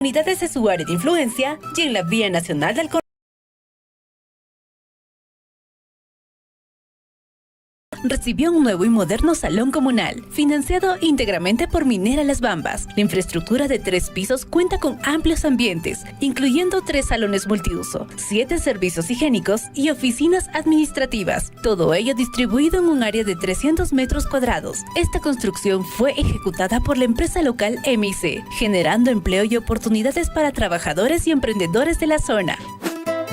Unidades de su área de influencia y en la vía nacional del recibió un nuevo y moderno salón comunal, financiado íntegramente por Minera Las Bambas. La infraestructura de 3 pisos cuenta con amplios ambientes, incluyendo 3 salones multiuso, 7 servicios higiénicos y oficinas administrativas. Todo ello distribuido en un área de 300 metros cuadrados. Esta construcción fue ejecutada por la empresa local MIC, generando empleo y oportunidades para trabajadores y emprendedores de la zona.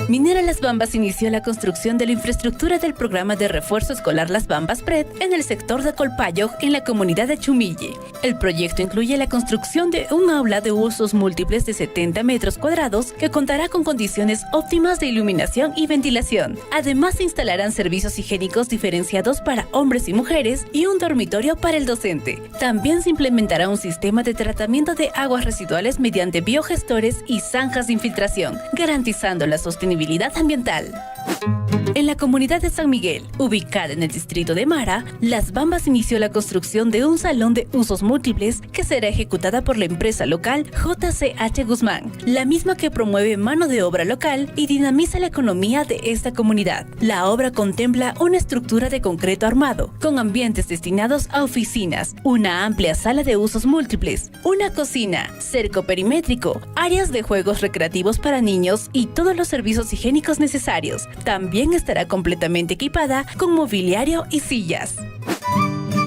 Minera Las Bambas inició la construcción de la infraestructura del programa de refuerzo escolar Las Bambas PRED en el sector de Colpayo, en la comunidad de Chumille. El proyecto incluye la construcción de un aula de usos múltiples de 70 metros cuadrados que contará con condiciones óptimas de iluminación y ventilación. Además, se instalarán servicios higiénicos diferenciados para hombres y mujeres y un dormitorio para el docente. También se implementará un sistema de tratamiento de aguas residuales mediante biogestores y zanjas de infiltración, garantizando la sostenibilidad ambiental. En la comunidad de San Miguel, ubicada en el distrito de Mara, Las Bambas inició la construcción de un salón de usos múltiples que será ejecutada por la empresa local JCH Guzmán, la misma que promueve mano de obra local y dinamiza la economía de esta comunidad. La obra contempla una estructura de concreto armado, con ambientes destinados a oficinas, una amplia sala de usos múltiples, una cocina, cerco perimétrico, áreas de juegos recreativos para niños y todos los servicios higiénicos necesarios. También estará completamente equipada con mobiliario y sillas.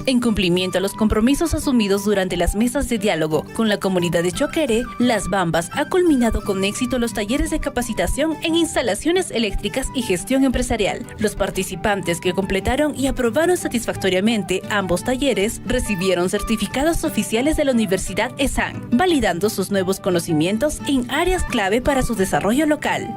En cumplimiento a los compromisos asumidos durante las mesas de diálogo con la comunidad de Choquere, Las Bambas ha culminado con éxito los talleres de capacitación en instalaciones eléctricas y gestión empresarial. Los participantes que completaron y aprobaron satisfactoriamente ambos talleres recibieron certificados oficiales de la Universidad ESAN, validando sus nuevos conocimientos en áreas clave para su desarrollo local.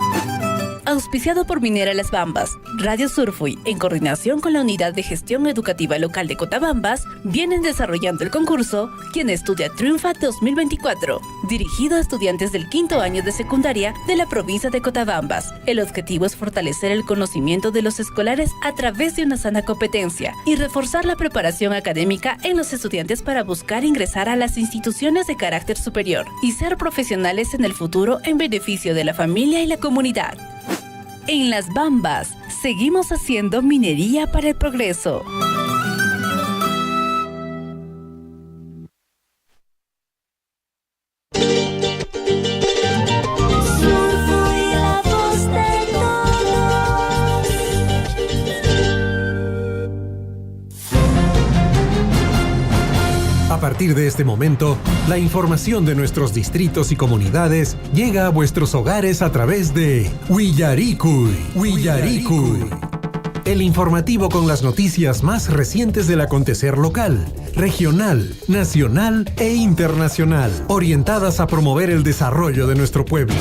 Auspiciado por Minera Las Bambas, Radio Surfuy, en coordinación con la Unidad de Gestión Educativa Local de Cotabambas, vienen desarrollando el concurso Quien Estudia Triunfa 2024, dirigido a estudiantes del 5º año de secundaria de la provincia de Cotabambas. El objetivo es fortalecer el conocimiento de los escolares a través de una sana competencia y reforzar la preparación académica en los estudiantes para buscar ingresar a las instituciones de carácter superior y ser profesionales en el futuro en beneficio de la familia y la comunidad. En Las Bambas, seguimos haciendo minería para el progreso. A partir de este momento, la información de nuestros distritos y comunidades llega a vuestros hogares a través de Willaricui. El informativo con las noticias más recientes del acontecer local, regional, nacional e internacional, orientadas a promover el desarrollo de nuestro pueblo.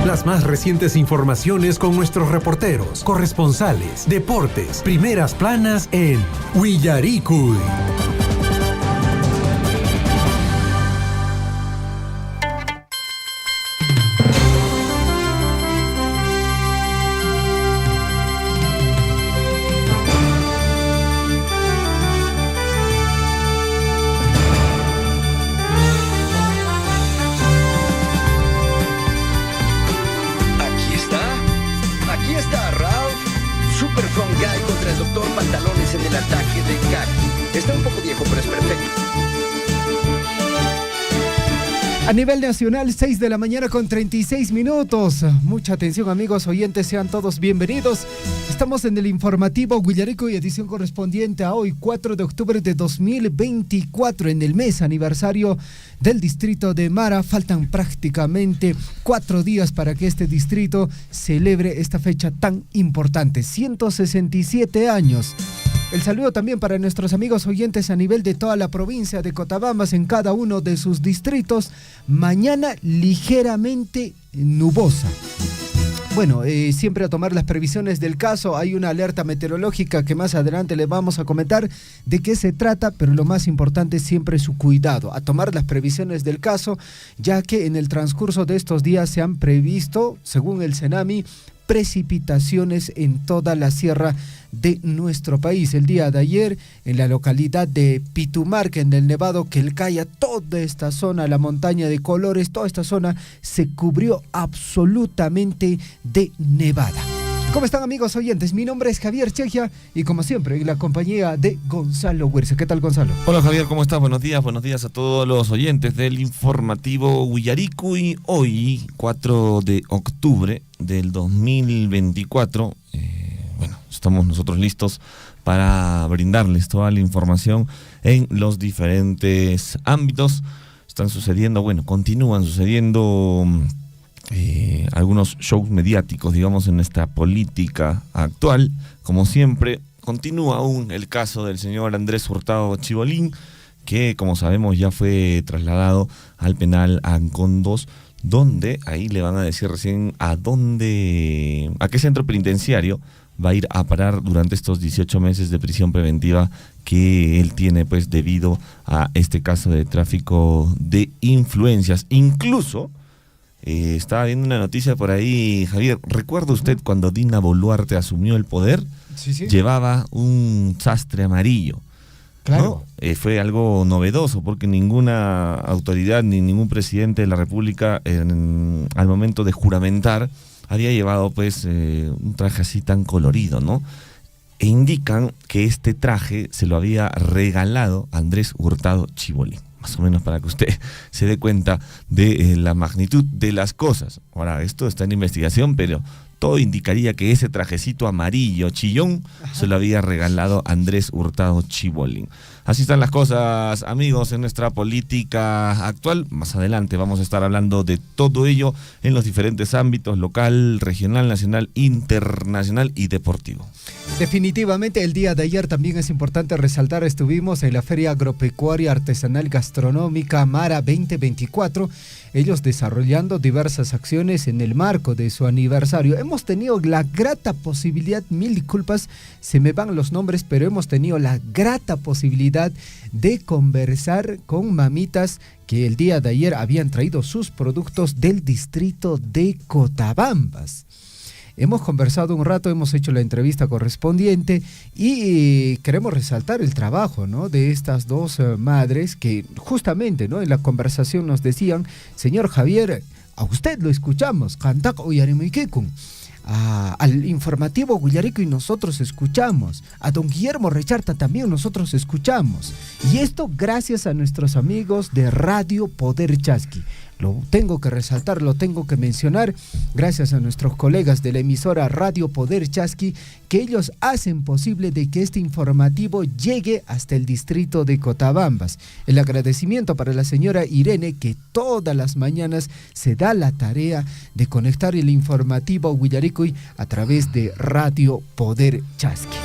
Las más recientes informaciones con nuestros reporteros, corresponsales, deportes, primeras planas en Willaricui. A nivel nacional, 6 de la mañana con 36 minutos. Mucha atención, amigos oyentes, sean todos bienvenidos. Estamos en el informativo Willaricui, edición correspondiente a hoy, 4 de octubre de 2024, en el mes aniversario del distrito de Mara. Faltan prácticamente 4 días para que este distrito celebre esta fecha tan importante, 167 años. El saludo también para nuestros amigos oyentes a nivel de toda la provincia de Cotabambas, en cada uno de sus distritos. Mañana ligeramente nubosa. Bueno, siempre a tomar las previsiones del caso. Hay una alerta meteorológica que más adelante les vamos a comentar de qué se trata, pero lo más importante es siempre su cuidado, a tomar las previsiones del caso, ya que en el transcurso de estos días se han previsto, según el CENAMI, precipitaciones en toda la sierra de nuestro país. El día de ayer, en la localidad de Pitumarca, en el Nevado Quelcaya, toda esta zona, la montaña de Colores, toda esta zona se cubrió absolutamente de nevada. ¿Cómo están, amigos oyentes? Mi nombre es Javier Chejia y como siempre en la compañía de Gonzalo Huerce. ¿Qué tal, Gonzalo? Hola, Javier, ¿cómo estás? Buenos días a todos los oyentes del informativo Huillaricuy. Hoy, 4 de octubre del 2024, estamos nosotros listos para brindarles toda la información en los diferentes ámbitos. Continúan sucediendo algunos shows mediáticos, digamos, en nuestra política actual. Como siempre, continúa aún el caso del señor Andrés Hurtado Chibolín, que, como sabemos, ya fue trasladado al penal Ancón 2, donde ahí le van a decir recién a qué centro penitenciario va a ir a parar durante estos 18 meses de prisión preventiva que él tiene, pues, debido a este caso de tráfico de influencias. Incluso estaba viendo una noticia por ahí, Javier. ¿Recuerda usted cuando Dina Boluarte asumió el poder? Sí. Llevaba un sastre amarillo. Claro. ¿No? Fue algo novedoso porque ninguna autoridad ni ningún presidente de la República al momento de juramentar había llevado, pues, un traje así tan colorido, ¿no? E indican que este traje se lo había regalado Andrés Hurtado Chibolín. Más o menos para que usted se dé cuenta de la magnitud de las cosas. Ahora, esto está en investigación, pero todo indicaría que ese trajecito amarillo chillón se lo había regalado Andrés Hurtado Chibolín. Así están las cosas, amigos, en nuestra política actual. Más adelante vamos a estar hablando de todo ello en los diferentes ámbitos: local, regional, nacional, internacional y deportivo. Definitivamente el día de ayer también es importante resaltar, estuvimos en la Feria Agropecuaria Artesanal Gastronómica Mara 2024, ellos desarrollando diversas acciones en el marco de su aniversario. Hemos tenido la grata posibilidad, mil disculpas, se me van los nombres, pero hemos tenido la grata posibilidad de conversar con mamitas que el día de ayer habían traído sus productos del distrito de Cotabambas. Hemos conversado un rato, hemos hecho la entrevista correspondiente y queremos resaltar el trabajo, ¿no?, de estas dos madres que justamente, ¿no?, en la conversación nos decían: señor Javier, a usted lo escuchamos, Cantac Uyarimuikekun. Al informativo Huillarico y nosotros escuchamos, a don Guillermo Recharta también nosotros escuchamos, y esto gracias a nuestros amigos de Radio Poder Chasqui. Lo tengo que resaltar, lo tengo que mencionar, gracias a nuestros colegas de la emisora Radio Poder Chasqui, que ellos hacen posible de que este informativo llegue hasta el distrito de Cotabambas. El agradecimiento para la señora Irene, que todas las mañanas se da la tarea de conectar el informativo Huillaricuy a través de Radio Poder Chasqui.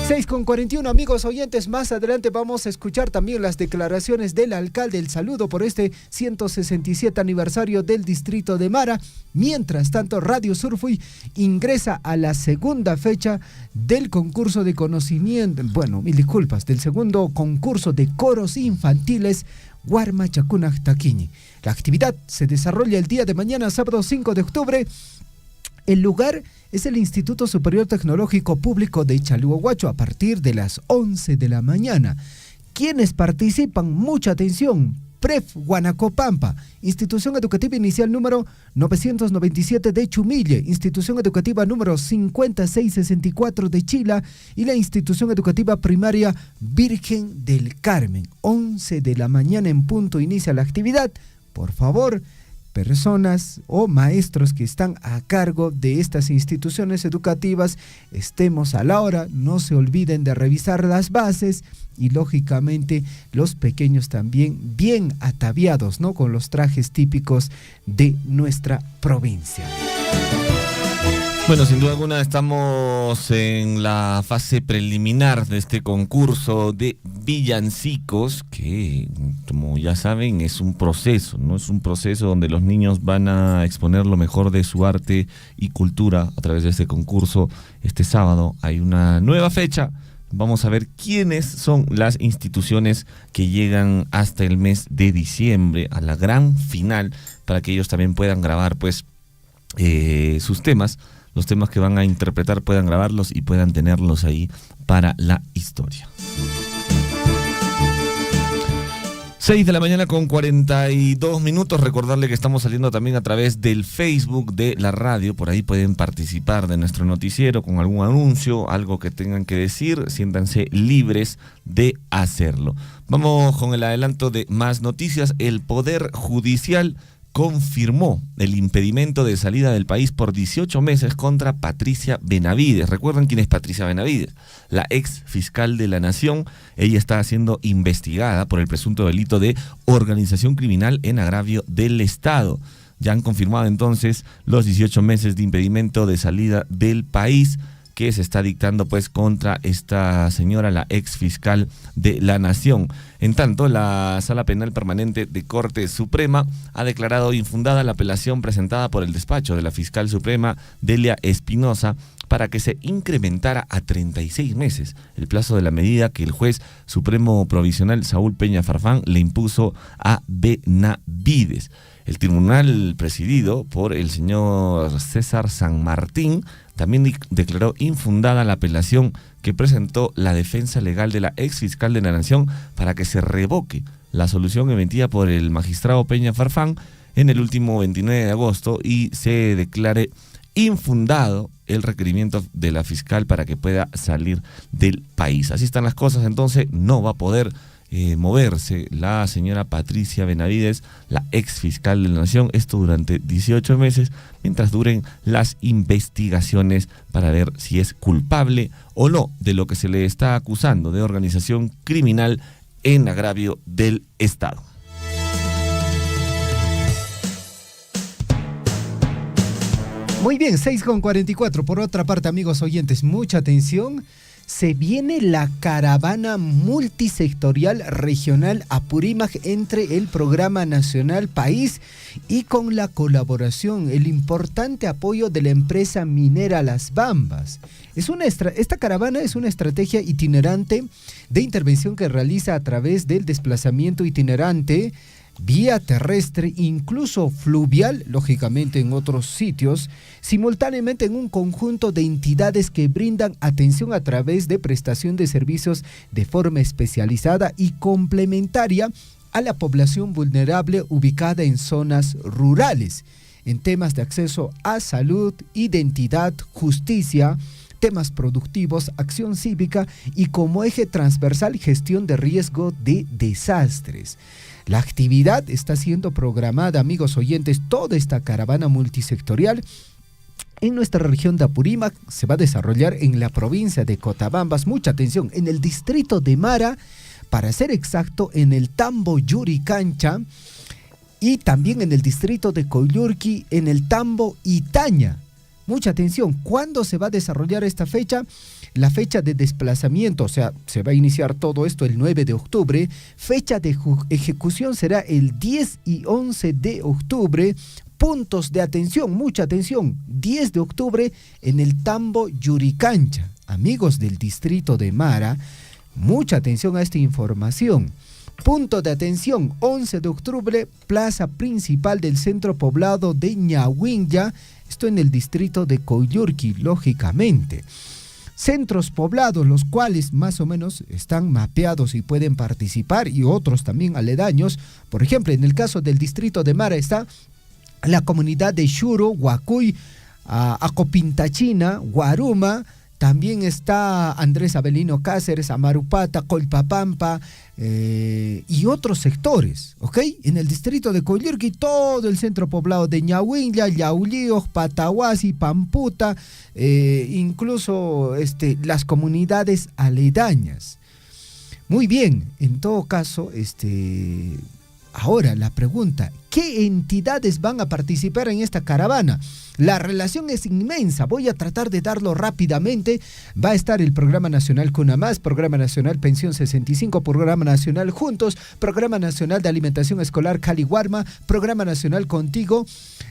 6:41, amigos oyentes, más adelante vamos a escuchar también las declaraciones del alcalde, el saludo por este 167 aniversario del distrito de Mara. Mientras tanto, Radio Surfuy ingresa a la segunda fecha del concurso de conocimiento, del segundo concurso de coros infantiles Guarma Chacunaj Taquiñi. La actividad se desarrolla el día de mañana, sábado 5 de octubre. El lugar es el Instituto Superior Tecnológico Público de Chalhuahuacho a partir de las 11 de la mañana. ¿Quiénes participan? Mucha atención. PREF Huanacopampa, Institución Educativa Inicial número 997 de Chumille, Institución Educativa número 5664 de Chila y la Institución Educativa Primaria Virgen del Carmen. 11 de la mañana en punto inicia la actividad. Por favor, personas o maestros que están a cargo de estas instituciones educativas, estemos a la hora, no se olviden de revisar las bases y lógicamente los pequeños también bien ataviados, ¿no?, con los trajes típicos de nuestra provincia. Bueno, sin duda alguna estamos en la fase preliminar de este concurso de villancicos que, como ya saben, es un proceso, ¿no? Es un proceso donde los niños van a exponer lo mejor de su arte y cultura a través de este concurso. Este sábado hay una nueva fecha. Vamos a ver quiénes son las instituciones que llegan hasta el mes de diciembre a la gran final para que ellos también puedan grabar, pues, sus temas los temas que van a interpretar puedan grabarlos y puedan tenerlos ahí para la historia. 6 de la mañana con 42 minutos. Recordarle que estamos saliendo también a través del Facebook de la radio. Por ahí pueden participar de nuestro noticiero con algún anuncio, algo que tengan que decir. Siéntanse libres de hacerlo. Vamos con el adelanto de más noticias. El Poder Judicial confirmó el impedimento de salida del país por 18 meses contra Patricia Benavides. ¿Recuerdan quién es Patricia Benavides? La ex fiscal de la Nación. Ella está siendo investigada por el presunto delito de organización criminal en agravio del Estado. Ya han confirmado entonces los 18 meses de impedimento de salida del país que se está dictando pues contra esta señora, la ex fiscal de la Nación. En tanto, la Sala Penal Permanente de Corte Suprema ha declarado infundada la apelación presentada por el despacho de la fiscal suprema Delia Espinosa para que se incrementara a 36 meses el plazo de la medida que el juez supremo provisional Saúl Peña Farfán le impuso a Benavides. El tribunal presidido por el señor César San Martín también declaró infundada la apelación que presentó la defensa legal de la ex fiscal de la Nación para que se revoque la solución emitida por el magistrado Peña Farfán en el último 29 de agosto y se declare infundado el requerimiento de la fiscal para que pueda salir del país. Así están las cosas, entonces no va a poder moverse la señora Patricia Benavides, la ex fiscal de la Nación, esto durante 18 meses, mientras duren las investigaciones para ver si es culpable o no de lo que se le está acusando de organización criminal en agravio del Estado. Muy bien, 6:44. Por otra parte, amigos oyentes, mucha atención. Se viene la caravana multisectorial regional Apurímac entre el Programa Nacional País y con la colaboración, el importante apoyo de la empresa minera Las Bambas. Esta caravana es una estrategia itinerante de intervención que realiza a través del desplazamiento itinerante vía terrestre, incluso fluvial, lógicamente en otros sitios, simultáneamente en un conjunto de entidades que brindan atención a través de prestación de servicios de forma especializada y complementaria a la población vulnerable ubicada en zonas rurales, en temas de acceso a salud, identidad, justicia, temas productivos, acción cívica y como eje transversal gestión de riesgo de desastres. La actividad está siendo programada, amigos oyentes, toda esta caravana multisectorial en nuestra región de Apurímac se va a desarrollar en la provincia de Cotabambas. Mucha atención, en el distrito de Mara, para ser exacto, en el Tambo Yuricancha y también en el distrito de Collurqui, en el Tambo Itaña. Mucha atención, ¿cuándo se va a desarrollar esta fecha? La fecha de desplazamiento, o sea, se va a iniciar todo esto el 9 de octubre. Fecha de ejecución será el 10 y 11 de octubre. Puntos de atención, mucha atención. 10 de octubre en el Tambo Yuricancha. Amigos del distrito de Mara, mucha atención a esta información. Punto de atención, 11 de octubre, plaza principal del centro poblado de Ñahuinya, esto en el distrito de Collurqui, lógicamente. Centros poblados, los cuales más o menos están mapeados y pueden participar, y otros también aledaños. Por ejemplo, en el caso del distrito de Mara está la comunidad de Shuro, Huacuy, Acopintachina, Guaruma. También está Andrés Avelino Cáceres, Amarupata, Colpapampa y otros sectores, ¿ok? En el distrito de Collurqui, todo el centro poblado de Ñahuinya, Yaulío, Patahuasi, Pamputa, incluso las comunidades aledañas. Muy bien, en todo caso, ahora la pregunta, ¿qué entidades van a participar en esta caravana? La relación es inmensa, voy a tratar de darlo rápidamente. Va a estar el Programa Nacional Cuna Más, Programa Nacional Pensión 65, Programa Nacional Juntos, Programa Nacional de Alimentación Escolar Cali Guarma, Programa Nacional Contigo,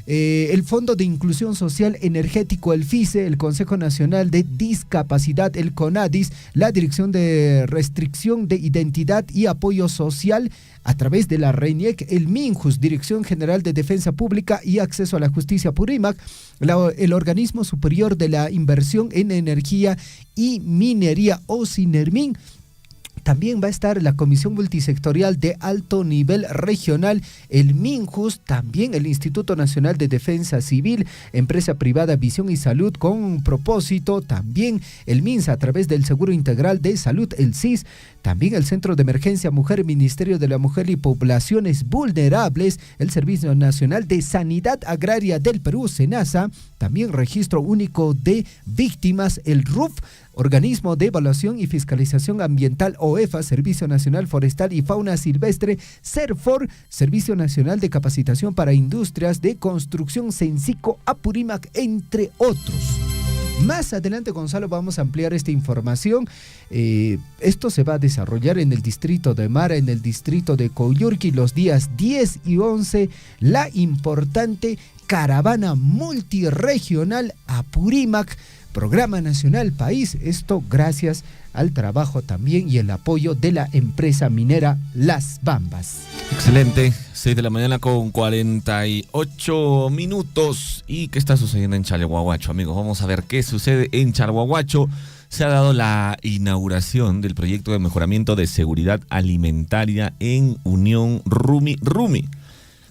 el Fondo de Inclusión Social Energético, el FICE, el Consejo Nacional de Discapacidad, el CONADIS, la Dirección de Restricción de Identidad y Apoyo Social, a través de la RENIEC, el MINJUS, Dirección General de Defensa Pública y Acceso a la Justicia Purímac, el Organismo Superior de la Inversión en Energía y Minería, OSINERMIN. También va a estar la Comisión Multisectorial de Alto Nivel Regional, el MINJUS, también el Instituto Nacional de Defensa Civil, Empresa Privada Visión y Salud con propósito, también el MINSA a través del Seguro Integral de Salud, el SIS, también el Centro de Emergencia Mujer, Ministerio de la Mujer y Poblaciones Vulnerables, el Servicio Nacional de Sanidad Agraria del Perú, SENASA, también Registro Único de Víctimas, el RUF, Organismo de Evaluación y Fiscalización Ambiental, OEFA, Servicio Nacional Forestal y Fauna Silvestre, SERFOR, Servicio Nacional de Capacitación para Industrias de Construcción, Sensico, Apurímac, entre otros. Más adelante, Gonzalo, vamos a ampliar esta información. Esto se va a desarrollar en el distrito de Mara, en el distrito de Coyurqui, los días 10 y 11, la importante caravana multirregional Apurímac, Programa Nacional País, esto gracias al trabajo también y el apoyo de la empresa minera Las Bambas. Excelente, 6 de la mañana con 48 minutos. ¿Y qué está sucediendo en Chalhuahuacho, amigos? Vamos a ver qué sucede en Chalhuahuacho. Se ha dado la inauguración del proyecto de mejoramiento de seguridad alimentaria en Unión Rumi Rumi,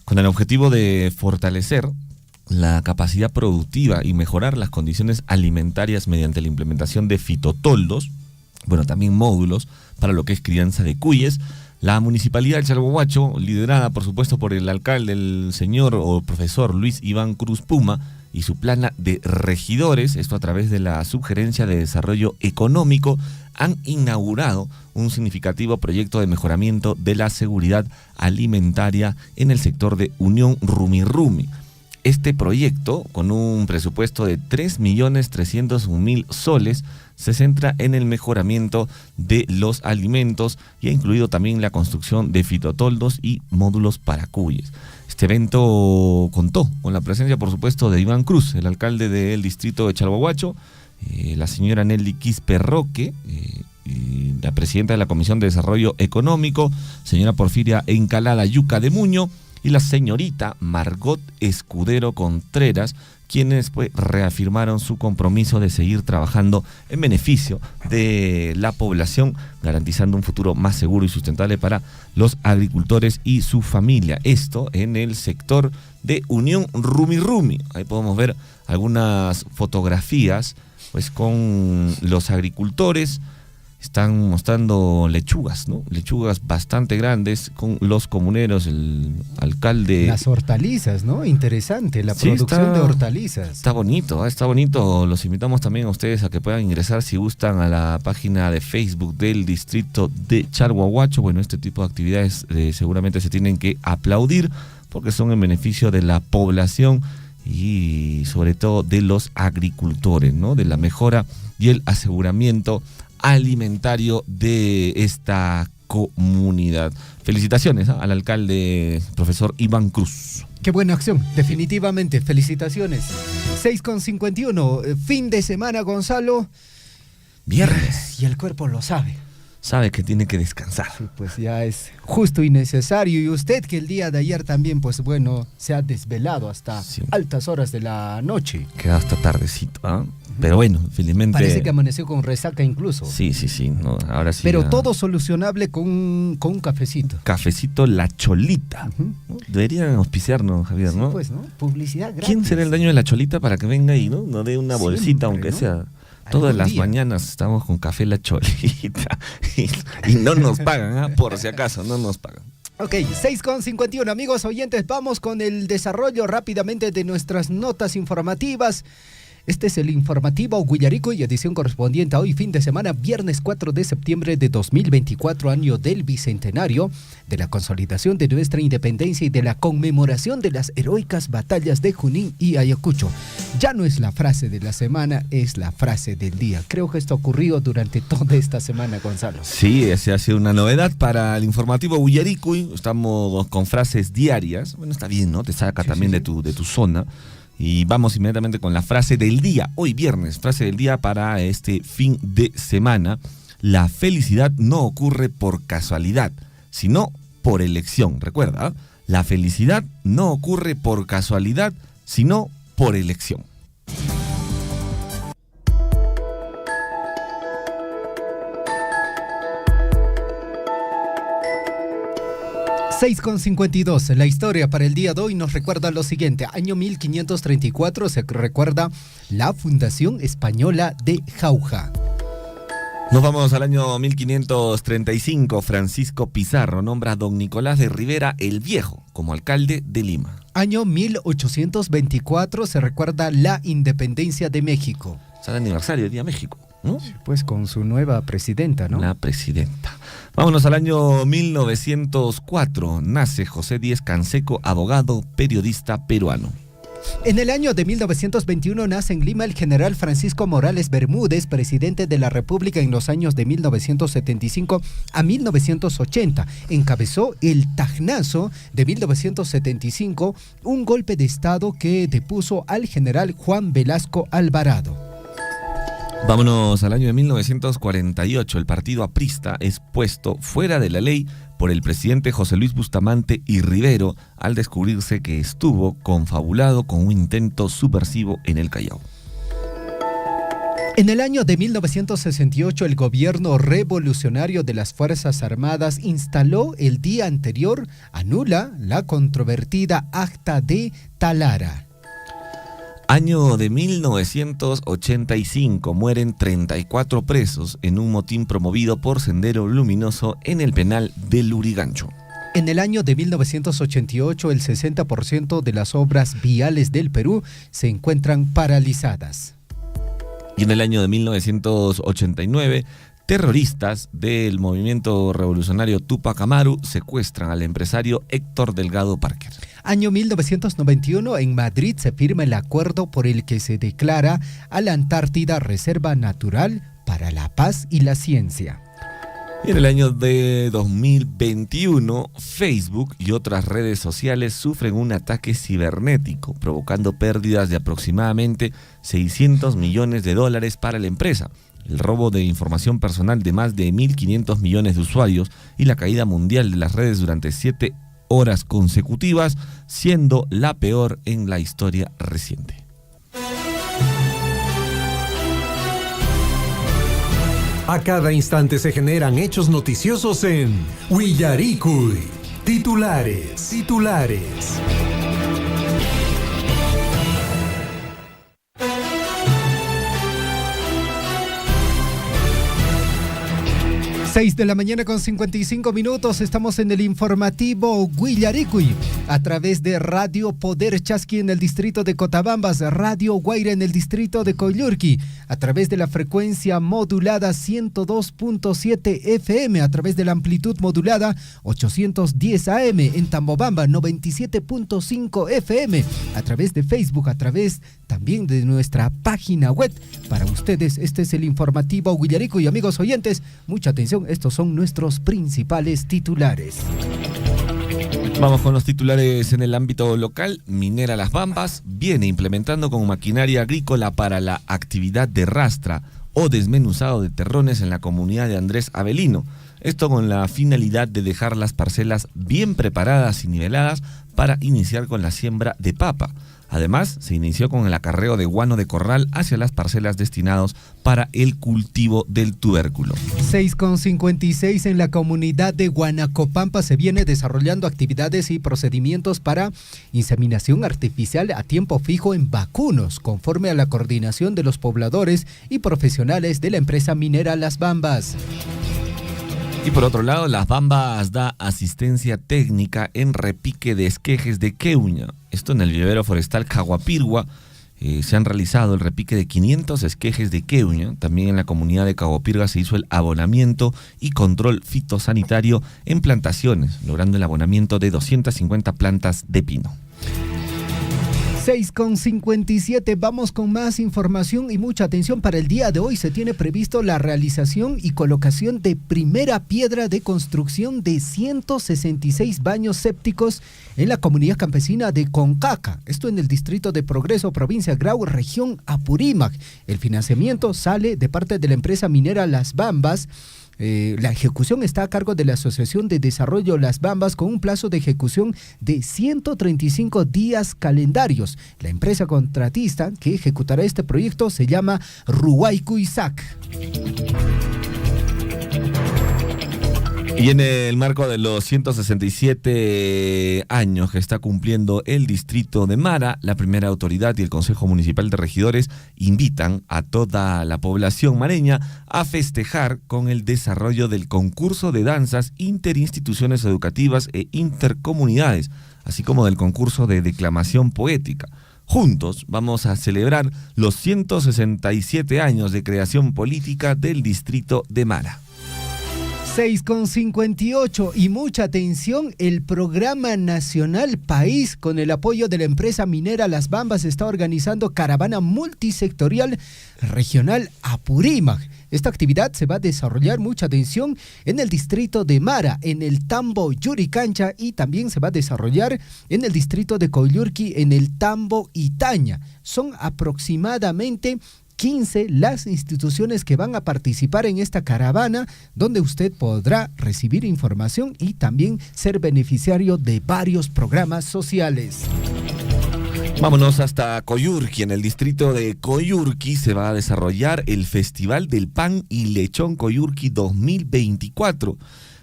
con el objetivo de fortalecer la capacidad productiva y mejorar las condiciones alimentarias mediante la implementación de fitotoldos, bueno, también módulos para lo que es crianza de cuyes. La Municipalidad de Chalhuahuacho, liderada por supuesto por el alcalde, el señor o profesor Luis Iván Cruz Puma, y su plana de regidores, esto a través de la Subgerencia de Desarrollo Económico, han inaugurado un significativo proyecto de mejoramiento de la seguridad alimentaria en el sector de Unión Rumi Rumi. Este proyecto, con un presupuesto de 3.301.000 soles, se centra en el mejoramiento de los alimentos y ha incluido también la construcción de fitotoldos y módulos para cuyes. Este evento contó con la presencia, por supuesto, de Iván Cruz, el alcalde del distrito de Chalhuahuacho, la señora Nelly Quispe Roque, la presidenta de la Comisión de Desarrollo Económico, señora Porfiria Encalada Yuca de Muño, y la señorita Margot Escudero Contreras, quienes pues reafirmaron su compromiso de seguir trabajando en beneficio de la población, garantizando un futuro más seguro y sustentable para los agricultores y su familia. Esto en el sector de Unión Rumi Rumi. Ahí podemos ver algunas fotografías pues con los agricultores. Están mostrando lechugas, ¿no? Lechugas bastante grandes con los comuneros, el alcalde. Las hortalizas, ¿no? Interesante, la producción de hortalizas. Está bonito, está bonito. Los invitamos también a ustedes a que puedan ingresar, si gustan, a la página de Facebook del distrito de Chalhuahuacho. Bueno, este tipo de actividades seguramente se tienen que aplaudir porque son en beneficio de la población y sobre todo de los agricultores, ¿no? De la mejora y el aseguramiento alimentario de esta comunidad. Felicitaciones al alcalde, profesor Iván Cruz. Qué buena acción, definitivamente, felicitaciones. 6:51, fin de semana, Gonzalo. Viernes. Y el cuerpo lo sabe. Sabe que tiene que descansar. Sí, pues ya es justo y necesario. Y usted que el día de ayer también, pues bueno, se ha desvelado hasta altas horas de la noche. Queda hasta tardecito, ¿ah? Pero bueno, felizmente. Parece que amaneció con resaca incluso. Sí, no, ahora sí. Pero todo solucionable con un cafecito. Cafecito La Cholita. ¿No? Deberían auspiciarnos, Javier, ¿no? Sí, pues, ¿no? Publicidad gratis. ¿Quién será el dueño de La Cholita para que venga y no dé una bolsita, siempre, aunque sea? Todas las mañanas estamos con café La Cholita y no nos pagan, ¿ah? Por si acaso, no nos pagan. Ok, 6:51, amigos oyentes, vamos con el desarrollo rápidamente de nuestras notas informativas. Este es el informativo Guillarico y edición correspondiente a hoy, fin de semana, viernes 4 de septiembre de 2024, año del bicentenario, de la consolidación de nuestra independencia y de la conmemoración de las heroicas batallas de Junín y Ayacucho. Ya no es la frase de la semana, es la frase del día. Creo que esto ha ocurrido durante toda esta semana, Gonzalo. Sí, esa ha sido una novedad para el informativo Guillarico. Estamos con frases diarias. Bueno, está bien, ¿no? Te saca también de tu zona. Y vamos inmediatamente con la frase del día. Hoy viernes, frase del día para este fin de semana. La felicidad no ocurre por casualidad, sino por elección. Recuerda, la felicidad no ocurre por casualidad, sino por elección. 6:52. La historia para el día de hoy nos recuerda lo siguiente. Año 1534 se recuerda la Fundación Española de Jauja. Nos vamos al año 1535. Francisco Pizarro nombra a don Nicolás de Rivera el Viejo como alcalde de Lima. Año 1824 se recuerda la independencia de México. Es el aniversario del Día México, ¿no? Sí, pues con su nueva presidenta, ¿no? La presidenta. Vámonos al año 1904. Nace José Díez Canseco, abogado, periodista peruano. En el año de 1921 nace en Lima el general Francisco Morales Bermúdez, presidente de la República en los años de 1975 a 1980. Encabezó el Tajnazo de 1975, un golpe de Estado que depuso al general Juan Velasco Alvarado. Vámonos al año de 1948. El partido aprista es puesto fuera de la ley por el presidente José Luis Bustamante y Rivero al descubrirse que estuvo confabulado con un intento subversivo en el Callao. En el año de 1968, el gobierno revolucionario de las Fuerzas Armadas instaló el día anterior, anula la controvertida Acta de Talara. Año de 1985, mueren 34 presos en un motín promovido por Sendero Luminoso en el penal de Lurigancho. En el año de 1988, el 60% de las obras viales del Perú se encuentran paralizadas. Y en el año de 1989, terroristas del movimiento revolucionario Túpac Amaru secuestran al empresario Héctor Delgado Parker. Año 1991, en Madrid se firma el acuerdo por el que se declara a la Antártida Reserva Natural para la Paz y la Ciencia. Y en el año de 2021, Facebook y otras redes sociales sufren un ataque cibernético, provocando pérdidas de aproximadamente $600 millones para la empresa, el robo de información personal de más de 1.500 millones de usuarios y la caída mundial de las redes durante 7 horas consecutivas, siendo la peor en la historia reciente. A cada instante se generan hechos noticiosos en Willaricui. Titulares. 6:55 a.m. Estamos en el informativo Willaricui a través de Radio Poder Chasqui en el distrito de Cotabambas, Radio Guaira en el distrito de Coyurqui, a través de la frecuencia modulada 102.7 FM, a través de la amplitud modulada 810 AM, en Tambobamba 97.5 FM, a través de Facebook, a través también de nuestra página web. Para ustedes, este es el informativo Willaricui. Amigos oyentes, mucha atención. Estos son nuestros principales titulares. Vamos con los titulares en el ámbito local. Minera Las Bambas viene implementando con maquinaria agrícola para la actividad de rastra o desmenuzado de terrones en la comunidad de Andrés Avelino. Esto con la finalidad de dejar las parcelas bien preparadas y niveladas para iniciar con la siembra de papa. Además, se inició con el acarreo de guano de corral hacia las parcelas destinados para el cultivo del tubérculo. 6:56 en la comunidad de Guanacopampa se viene desarrollando actividades y procedimientos para inseminación artificial a tiempo fijo en vacunos, conforme a la coordinación de los pobladores y profesionales de la empresa minera Las Bambas. Y por otro lado, Las Bambas da asistencia técnica en repique de esquejes de queuña. Esto en el vivero forestal Caguapirgua. Se han realizado el repique de 500 esquejes de queuña. También en la comunidad de Caguapirgua se hizo el abonamiento y control fitosanitario en plantaciones, logrando el abonamiento de 250 plantas de pino. 6:57, vamos con más información y mucha atención. Para el día de hoy se tiene previsto la realización y colocación de primera piedra de construcción de 166 baños sépticos en la comunidad campesina de Concaca, esto en el distrito de Progreso, provincia Grau, región Apurímac. El financiamiento sale de parte de la empresa minera Las Bambas, La ejecución está a cargo de la Asociación de Desarrollo Las Bambas con un plazo de ejecución de 135 días calendarios. La empresa contratista que ejecutará este proyecto se llama Ruwaiku Isaac. Y en el marco de los 167 años que está cumpliendo el distrito de Mara, la primera autoridad y el Consejo Municipal de Regidores invitan a toda la población mareña a festejar con el desarrollo del concurso de danzas interinstituciones educativas e intercomunidades, así como del concurso de declamación poética. Juntos vamos a celebrar los 167 años de creación política del distrito de Mara. 6:58 y mucha atención, el Programa Nacional País con el apoyo de la empresa minera Las Bambas está organizando caravana multisectorial regional Apurímac. Esta actividad se va a desarrollar, mucha atención, en el distrito de Mara, en el Tambo Yuricancha, y también se va a desarrollar en el distrito de Coyurqui, en el Tambo Itaña. Son aproximadamente 15 las instituciones que van a participar en esta caravana, donde usted podrá recibir información y también ser beneficiario de varios programas sociales. Vámonos hasta Coyurqui. En el distrito de Coyurqui se va a desarrollar el Festival del Pan y Lechón Coyurqui 2024.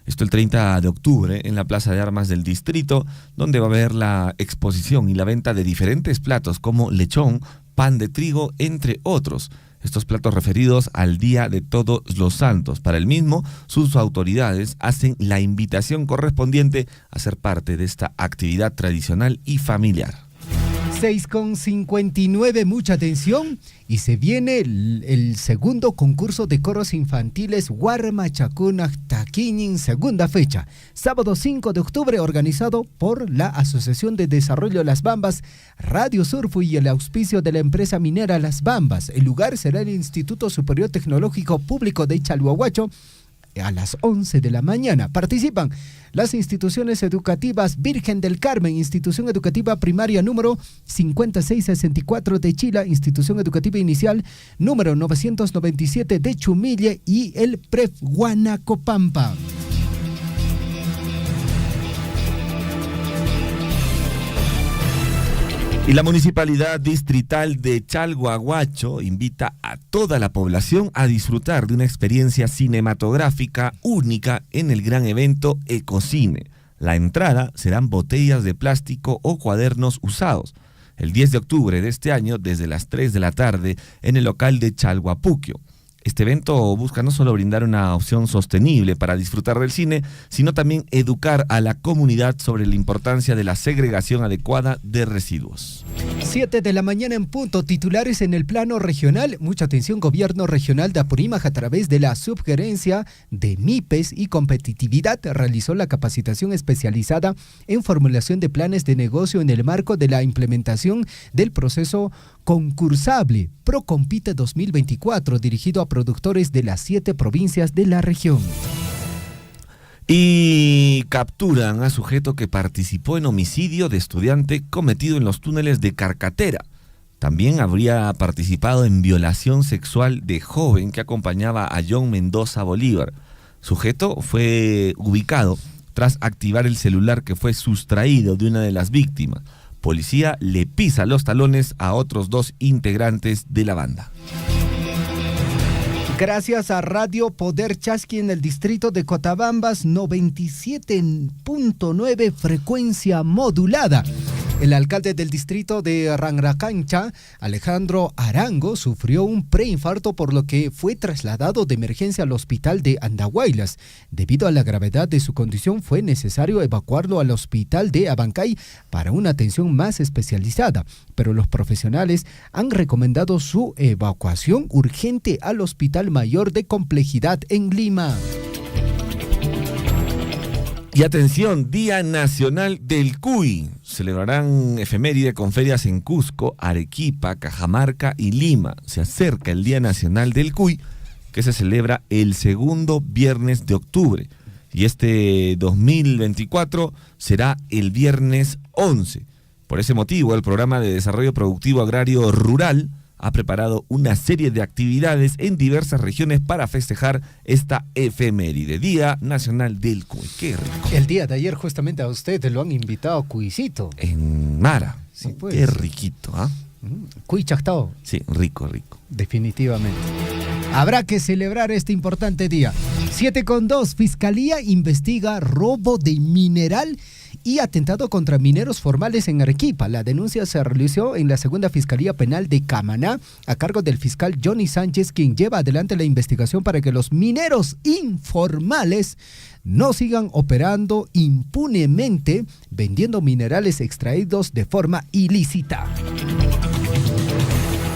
Esto el 30 de octubre en la Plaza de Armas del distrito, donde va a haber la exposición y la venta de diferentes platos como lechón, pan de trigo, entre otros. Estos platos referidos al Día de Todos los Santos. Para el mismo, sus autoridades hacen la invitación correspondiente a ser parte de esta actividad tradicional y familiar. 6:59, mucha atención, y se viene el segundo concurso de coros infantiles Huarmachacuna Taquiñin, segunda fecha, sábado 5 de octubre, organizado por la Asociación de Desarrollo Las Bambas, Radio Surfu y el auspicio de la empresa minera Las Bambas. El lugar será el Instituto Superior Tecnológico Público de Chalhuahuacho a las 11 de la mañana. Participan las instituciones educativas Virgen del Carmen, institución educativa primaria número 5664 de Chila, institución educativa inicial número 997 de Chumille y el PREF Huanacopampa. Y la Municipalidad Distrital de Chalhuahuacho invita a toda la población a disfrutar de una experiencia cinematográfica única en el gran evento Ecocine. La entrada serán botellas de plástico o cuadernos usados. El 10 de octubre de este año, desde las 3 de la tarde, en el local de Chalhuapuquio. Este evento busca no solo brindar una opción sostenible para disfrutar del cine, sino también educar a la comunidad sobre la importancia de la segregación adecuada de residuos. 7 de la mañana en punto, titulares en el plano regional. Mucha atención, Gobierno Regional de Apurímac, a través de la Subgerencia de MIPES y Competitividad, realizó la capacitación especializada en formulación de planes de negocio en el marco de la implementación del proceso concursable Procompite 2024, dirigido a productores de las 7 provincias de la región. Y capturan a sujeto que participó en homicidio de estudiante cometido en los túneles de Carcatera. También habría participado en violación sexual de joven que acompañaba a John Mendoza Bolívar. Sujeto fue ubicado tras activar el celular que fue sustraído de una de las víctimas. Policía le pisa los talones a otros 2 integrantes de la banda. Gracias a Radio Poder Chasqui en el distrito de Cotabambas, 97.9 frecuencia modulada. El alcalde del distrito de Ranracancha, Alejandro Arango, sufrió un preinfarto, por lo que fue trasladado de emergencia al hospital de Andahuaylas. Debido a la gravedad de su condición, fue necesario evacuarlo al hospital de Abancay para una atención más especializada, pero los profesionales han recomendado su evacuación urgente al Hospital Mayor de Complejidad en Lima. Y atención, Día Nacional del Cuy. Celebrarán efeméride con ferias en Cusco, Arequipa, Cajamarca y Lima. Se acerca el Día Nacional del Cuy, que se celebra el segundo viernes de octubre. Y este 2024 será el viernes 11. Por ese motivo, el Programa de Desarrollo Productivo Agrario Rural ha preparado una serie de actividades en diversas regiones para festejar esta efeméride, Día Nacional del Cuy. ¡Qué rico! El día de ayer justamente a usted lo han invitado a Cuycito. En Mara. Sí, pues. Qué riquito, ¿ah? Cuy chactao. Sí, rico, rico. Definitivamente. Habrá que celebrar este importante día. 7:2. Fiscalía investiga robo de mineral y atentado contra mineros formales en Arequipa. La denuncia se realizó en la segunda Fiscalía Penal de Camaná, a cargo del fiscal Johnny Sánchez, quien lleva adelante la investigación para que los mineros informales no sigan operando impunemente, vendiendo minerales extraídos de forma ilícita.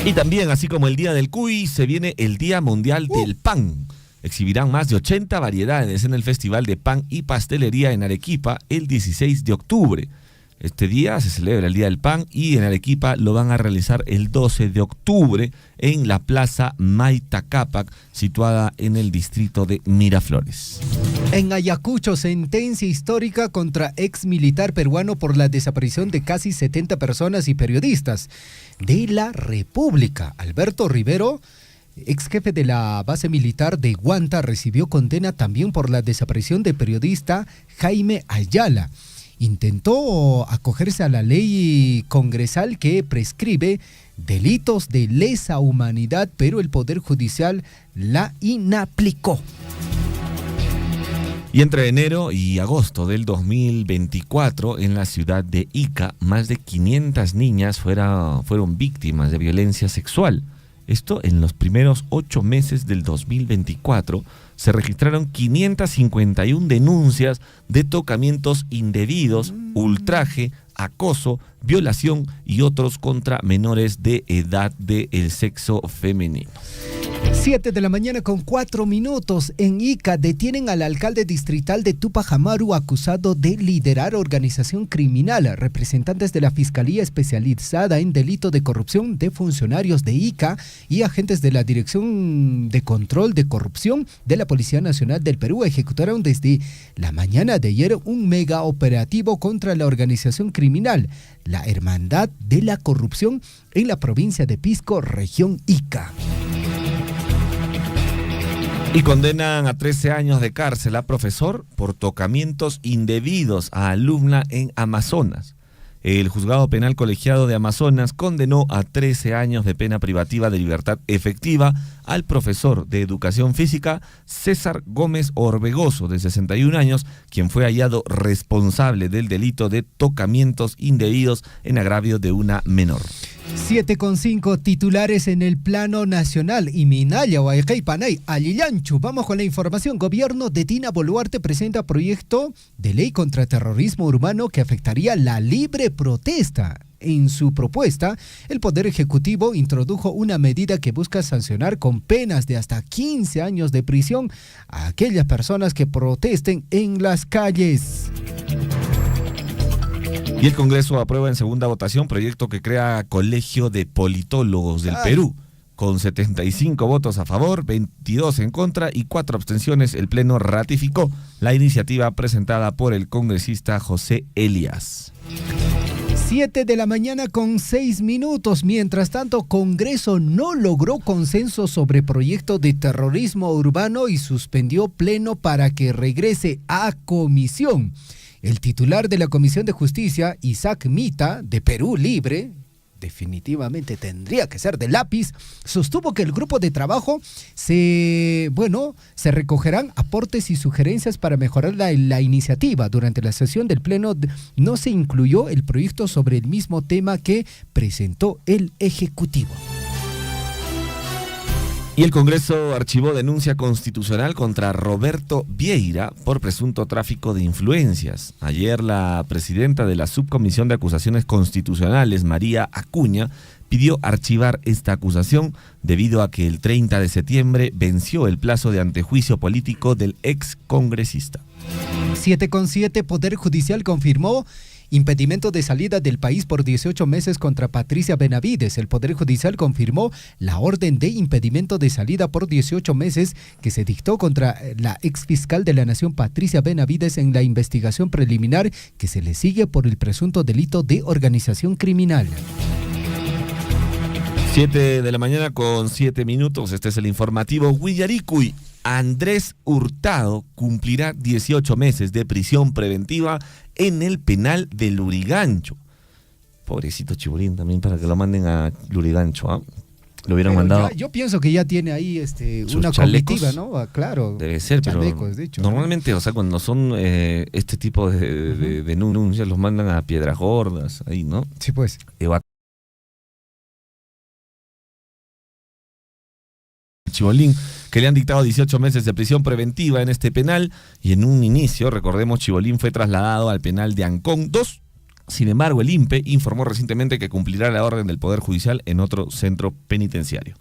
Y también, así como el Día del Cuy, se viene el Día Mundial del Pan. Exhibirán más de 80 variedades en el Festival de Pan y Pastelería en Arequipa el 16 de octubre. Este día se celebra el Día del Pan y en Arequipa lo van a realizar el 12 de octubre en la Plaza Mayta Cápac, situada en el distrito de Miraflores. En Ayacucho, sentencia histórica contra ex militar peruano por la desaparición de casi 70 personas y periodistas de la República. Alberto Rivero, ex jefe de la base militar de Guanta, recibió condena también por la desaparición del periodista Jaime Ayala. Intentó acogerse a la ley congresal que prescribe delitos de lesa humanidad, pero el Poder Judicial la inaplicó. Y entre enero y agosto del 2024, en la ciudad de Ica, más de 500 niñas fueron víctimas de violencia sexual. Esto en los primeros 8 meses del 2024 se registraron 551 denuncias de tocamientos indebidos, ultraje, acoso, violación y otros contra menores de edad del sexo femenino. 7:04 a.m. En Ica detienen al alcalde distrital de Tupac Amaru acusado de liderar organización criminal. Representantes de la Fiscalía Especializada en Delito de Corrupción de funcionarios de Ica y agentes de la Dirección de Control de Corrupción de la Policía Nacional del Perú ejecutaron desde la mañana de ayer un mega operativo contra la organización criminal, la Hermandad de la Corrupción, en la provincia de Pisco, región Ica. Y condenan a 13 años de cárcel a profesor por tocamientos indebidos a alumna en Amazonas. El Juzgado Penal Colegiado de Amazonas condenó a 13 años de pena privativa de libertad efectiva al profesor de Educación Física César Gómez Orbegoso, de 61 años, quien fue hallado responsable del delito de tocamientos indebidos en agravio de una menor. 7:05 titulares en el plano nacional. Y Minaya, Huaycay, Panay, Alillanchu. Vamos con la información. Gobierno de Dina Boluarte presenta proyecto de ley contra terrorismo urbano que afectaría la libre protesta. En su propuesta, el Poder Ejecutivo introdujo una medida que busca sancionar con penas de hasta 15 años de prisión a aquellas personas que protesten en las calles. Y el Congreso aprueba en segunda votación proyecto que crea Colegio de Politólogos del Perú. Con 75 votos a favor, 22 en contra y 4 abstenciones, el Pleno ratificó la iniciativa presentada por el congresista José Elias. 7:06 a.m. Mientras tanto, Congreso no logró consenso sobre proyecto de terrorismo urbano y suspendió Pleno para que regrese a comisión. El titular de la Comisión de Justicia, Isaac Mita, de Perú Libre, definitivamente tendría que ser de lápiz, sostuvo que el grupo de trabajo se recogerán aportes y sugerencias para mejorar la iniciativa. Durante la sesión del Pleno no se incluyó el proyecto sobre el mismo tema que presentó el Ejecutivo. Y el Congreso archivó denuncia constitucional contra Roberto Vieira por presunto tráfico de influencias. Ayer la presidenta de la Subcomisión de Acusaciones Constitucionales, María Acuña, pidió archivar esta acusación debido a que el 30 de septiembre venció el plazo de antejuicio político del ex congresista. 7:07 Poder Judicial confirmó impedimento de salida del país por 18 meses contra Patricia Benavides. El Poder Judicial confirmó la orden de impedimento de salida por 18 meses que se dictó contra la exfiscal de la Nación, Patricia Benavides, en la investigación preliminar que se le sigue por el presunto delito de organización criminal. 7 de la mañana con 7 minutos. Este es el informativo Willaricui. Andrés Hurtado cumplirá 18 meses de prisión preventiva en el penal de Lurigancho. Pobrecito Chibolín también, para que lo manden a Lurigancho, ¿ah? Lo hubieran mandado. Yo pienso que ya tiene ahí una chalecos, comitiva, ¿no? Claro. Debe ser, chalecos, pero de hecho, normalmente, ¿no? O sea, cuando son este tipo de denuncias, los mandan a Piedras Gordas, ahí, ¿no? Sí, pues. Chibolín, que le han dictado 18 meses de prisión preventiva en este penal, y en un inicio, recordemos, Chibolín fue trasladado al penal de Ancón 2. Sin embargo, el INPE informó recientemente que cumplirá la orden del Poder Judicial en otro centro penitenciario.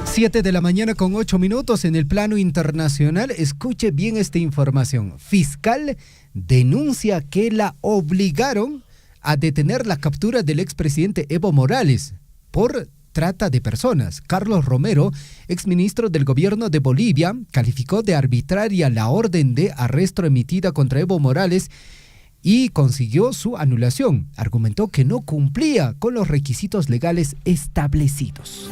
7 de la mañana con 8 minutos. En el plano internacional, escuche bien esta información. Fiscal denuncia que la obligaron a detener la captura del expresidente Evo Morales por trata de personas. Carlos Romero, exministro del gobierno de Bolivia, calificó de arbitraria la orden de arresto emitida contra Evo Morales y consiguió su anulación. Argumentó que no cumplía con los requisitos legales establecidos.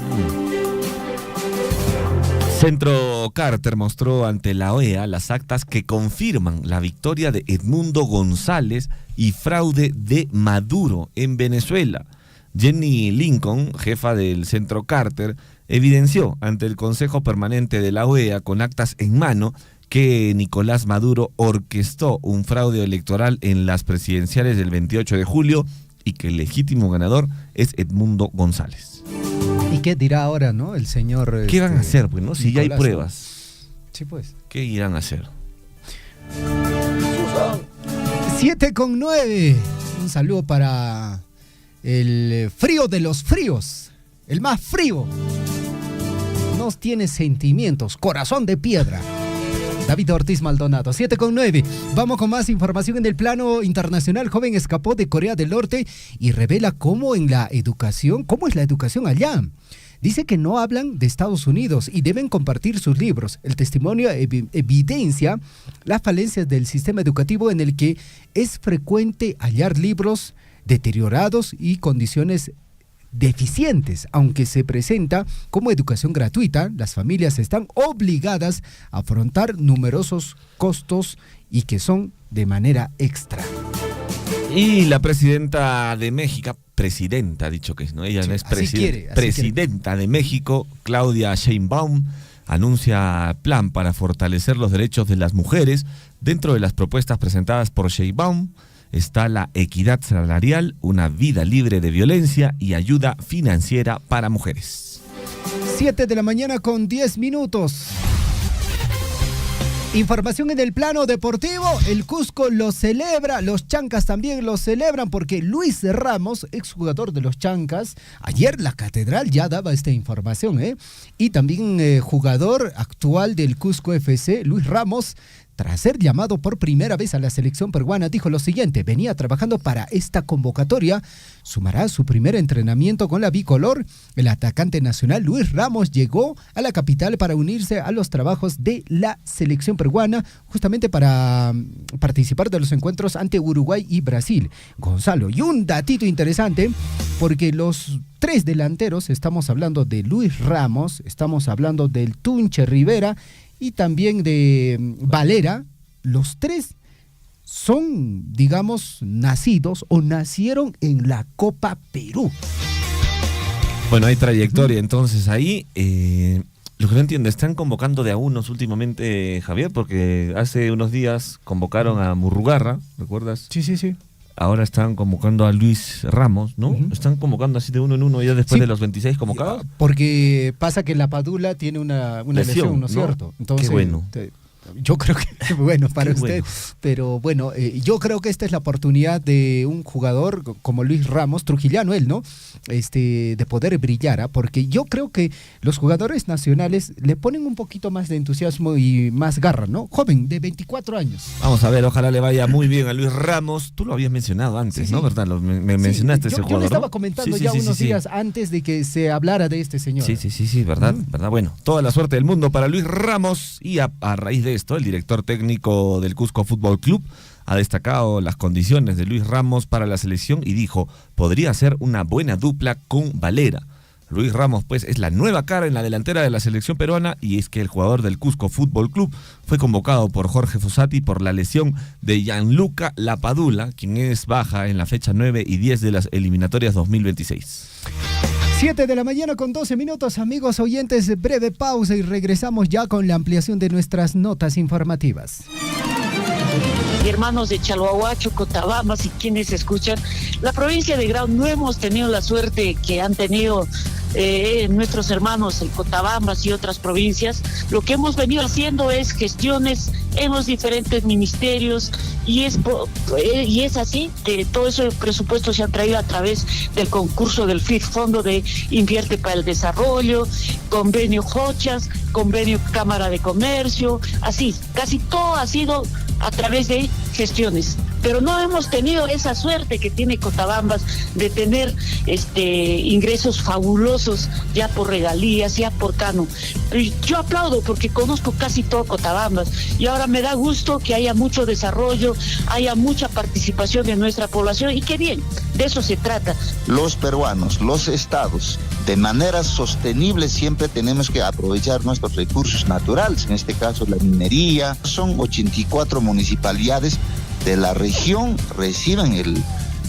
Centro Carter mostró ante la OEA las actas que confirman la victoria de Edmundo González y fraude de Maduro en Venezuela. Jenny Lincoln, jefa del Centro Carter, evidenció ante el Consejo Permanente de la OEA con actas en mano que Nicolás Maduro orquestó un fraude electoral en las presidenciales del 28 de julio y que el legítimo ganador es Edmundo González. ¿Y qué dirá ahora, no? El señor... ¿Qué van a hacer, pues, no? Si Nicolás, ya hay pruebas. Sí, pues. ¿Qué irán a hacer? 7:09. Un saludo para el frío de los fríos. El más frío. No tiene sentimientos. Corazón de piedra. David Ortiz Maldonado, 7:09. Vamos con más información en el plano internacional. Joven escapó de Corea del Norte y revela cómo es la educación allá. Dice que no hablan de Estados Unidos y deben compartir sus libros. El testimonio evidencia las falencias del sistema educativo en el que es frecuente hallar libros deteriorados y condiciones deficientes. Aunque se presenta como educación gratuita, las familias están obligadas a afrontar numerosos costos y que son de manera extra. Y la presidenta de México, presidenta, dicho que es, ¿no? Ella sí, no es presidenta de México, Claudia Sheinbaum, anuncia plan para fortalecer los derechos de las mujeres. Dentro de las propuestas presentadas por Sheinbaum está la equidad salarial, una vida libre de violencia y ayuda financiera para mujeres. 7 de la mañana con 10 minutos. Información en el plano deportivo, el Cusco lo celebra, los Chancas también lo celebran porque Luis Ramos, exjugador de los Chancas, ayer la Catedral ya daba esta información, y también jugador actual del Cusco FC, Luis Ramos, tras ser llamado por primera vez a la selección peruana, dijo lo siguiente: venía trabajando para esta convocatoria, sumará su primer entrenamiento con la bicolor. El atacante nacional Luis Ramos llegó a la capital para unirse a los trabajos de la selección peruana, justamente para participar de los encuentros ante Uruguay y Brasil. Gonzalo, y un datito interesante, porque los tres delanteros, estamos hablando de Luis Ramos, estamos hablando del Tunche Rivera y también de Valera, los tres son, digamos, nacidos o nacieron en la Copa Perú. Bueno, hay trayectoria entonces ahí. Lo que no entiendo, ¿están convocando de a unos últimamente, Javier? Porque hace unos días convocaron a Murrugarra, ¿recuerdas? Sí. Ahora están convocando a Luis Ramos, ¿no? Están convocando así de uno en uno ya después de los 26 convocados. Porque pasa que la Padula tiene una lesión, ¿no es cierto? Entonces, qué bueno. Yo creo que bueno para usted, pero bueno, yo creo que esta es la oportunidad de un jugador como Luis Ramos, trujillano él, ¿no? De poder brillar, porque yo creo que los jugadores nacionales le ponen un poquito más de entusiasmo y más garra, ¿no? Joven, de 24 años. Vamos a ver, ojalá le vaya muy bien a Luis Ramos. Tú lo habías mencionado antes, sí, ¿no? ¿Verdad? Me mencionaste ese jugador. Yo le estaba comentando unos días antes de que se hablara de este señor. Sí, ¿verdad? ¿Verdad? Bueno, toda la suerte del mundo para Luis Ramos y a raíz de esto, el director técnico del Cusco Fútbol Club ha destacado las condiciones de Luis Ramos para la selección y dijo, podría ser una buena dupla con Valera. Luis Ramos, pues, es la nueva cara en la delantera de la selección peruana, y es que el jugador del Cusco Fútbol Club fue convocado por Jorge Fossati por la lesión de Gianluca Lapadula, quien es baja en la fecha 9 y 10 de las eliminatorias 2026. 7 de la mañana con 12 minutos, amigos oyentes, breve pausa y regresamos ya con la ampliación de nuestras notas informativas. Y hermanos de Chalhuahuacho, Cotabambas y quienes escuchan, la provincia de Grau no hemos tenido la suerte que han tenido nuestros hermanos en Cotabambas y otras provincias. Lo que hemos venido haciendo es gestiones en los diferentes ministerios y es así, que todo ese presupuesto se ha traído a través del concurso del FID, Fondo de Invierte para el Desarrollo, convenio Jochas, convenio Cámara de Comercio, así, casi todo ha sido a través de gestiones, pero no hemos tenido esa suerte que tiene Cotabambas de tener ingresos fabulosos ya por regalías, ya por cano. Yo aplaudo porque conozco casi todo Cotabambas y ahora me da gusto que haya mucho desarrollo, haya mucha participación de nuestra población y qué bien, de eso se trata. Los peruanos, los estados, de manera sostenible siempre tenemos que aprovechar nuestros recursos naturales, en este caso la minería. Son 84 municipalidades de la región reciben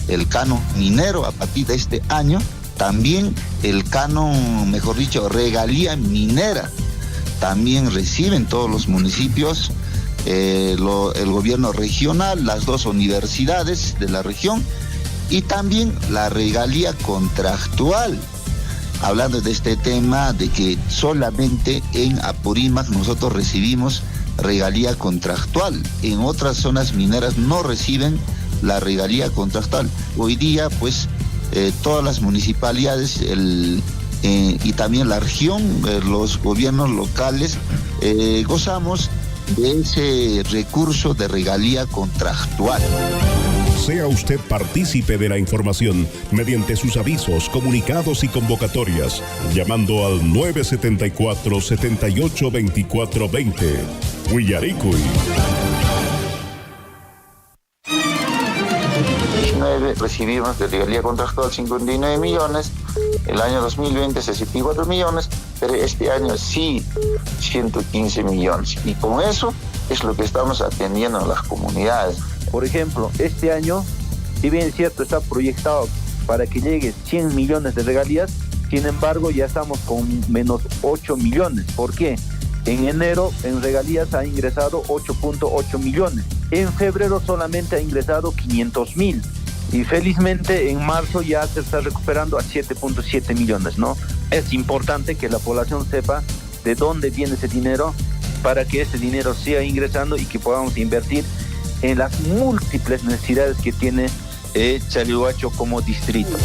el canon minero a partir de este año, también el canon, mejor dicho, regalía minera, también reciben todos los municipios, el gobierno regional, las 2 universidades de la región y también la regalía contractual. Hablando de este tema de que solamente en Apurímac nosotros recibimos regalía contractual, en otras zonas mineras no reciben la regalía contractual. Hoy día pues todas las municipalidades y también la región, los gobiernos locales gozamos de ese recurso de regalía contractual. Sea usted partícipe de la información mediante sus avisos, comunicados y convocatorias, llamando al 974-782420. Huillaricuy. Recibimos de regalía contractual 59 millones, el año 2020 64 millones, pero este año sí 115 millones. Y con eso es lo que estamos atendiendo a las comunidades. Por ejemplo, este año, si bien es cierto, está proyectado para que llegue 100 millones de regalías, sin embargo ya estamos con menos 8 millones. ¿Por qué? En enero en regalías ha ingresado 8.8 millones. En febrero solamente ha ingresado 500.000. Y felizmente en marzo ya se está recuperando a 7.7 millones, ¿no? Es importante que la población sepa de dónde viene ese dinero para que ese dinero siga ingresando y que podamos invertir en las múltiples necesidades que tiene Chalhuacho como distrito.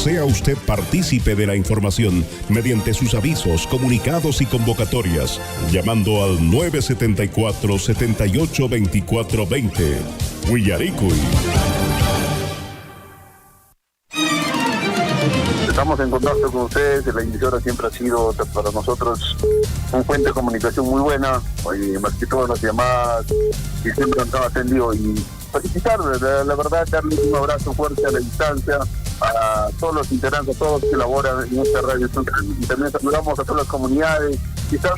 Sea usted partícipe de la información mediante sus avisos, comunicados y convocatorias, llamando al 974-782420. Huillaricuy. Estamos en contacto con ustedes, la emisora siempre ha sido para nosotros un fuente de comunicación muy buena, más que todas las llamadas que siempre han atendido y felicitarles, la verdad, darles un abrazo fuerte a la distancia, a todos los integrantes, a todos los que laboran en esta radio, y también saludamos a todas las comunidades que están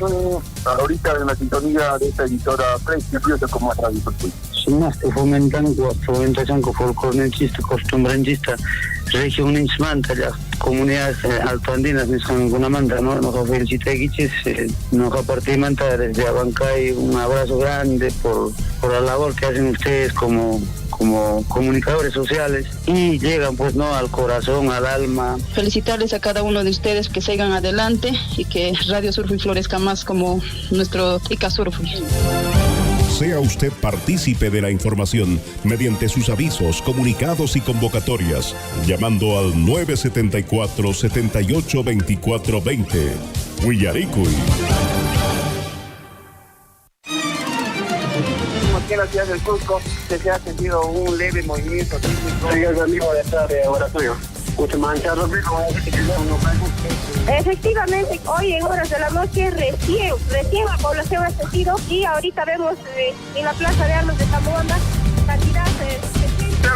ahorita en la sintonía de esta emisora prestigiosa como Radio Folclore. Sinasta fomentación folclorista, costumbrista, región Nismanta, las comunidades altoandinas, Nishangunamanta, ¿no? Nos felicita nos partimenta desde Abancay, un abrazo grande por la labor que hacen ustedes como comunicadores sociales y llegan pues no al corazón, al alma. Felicitarles a cada uno de ustedes que sigan adelante y que Radio Surfing florezca más como nuestro Ica Surfing. Sea usted partícipe de la información mediante sus avisos, comunicados y convocatorias, llamando al 974-782420. Huillaricuy. Aquí en la ciudad del Cusco se ha sentido un leve movimiento sísmico. Efectivamente, hoy en horas de la noche recién la población ha sentido y ahorita vemos en la Plaza de Armas de Zamboanga cantidad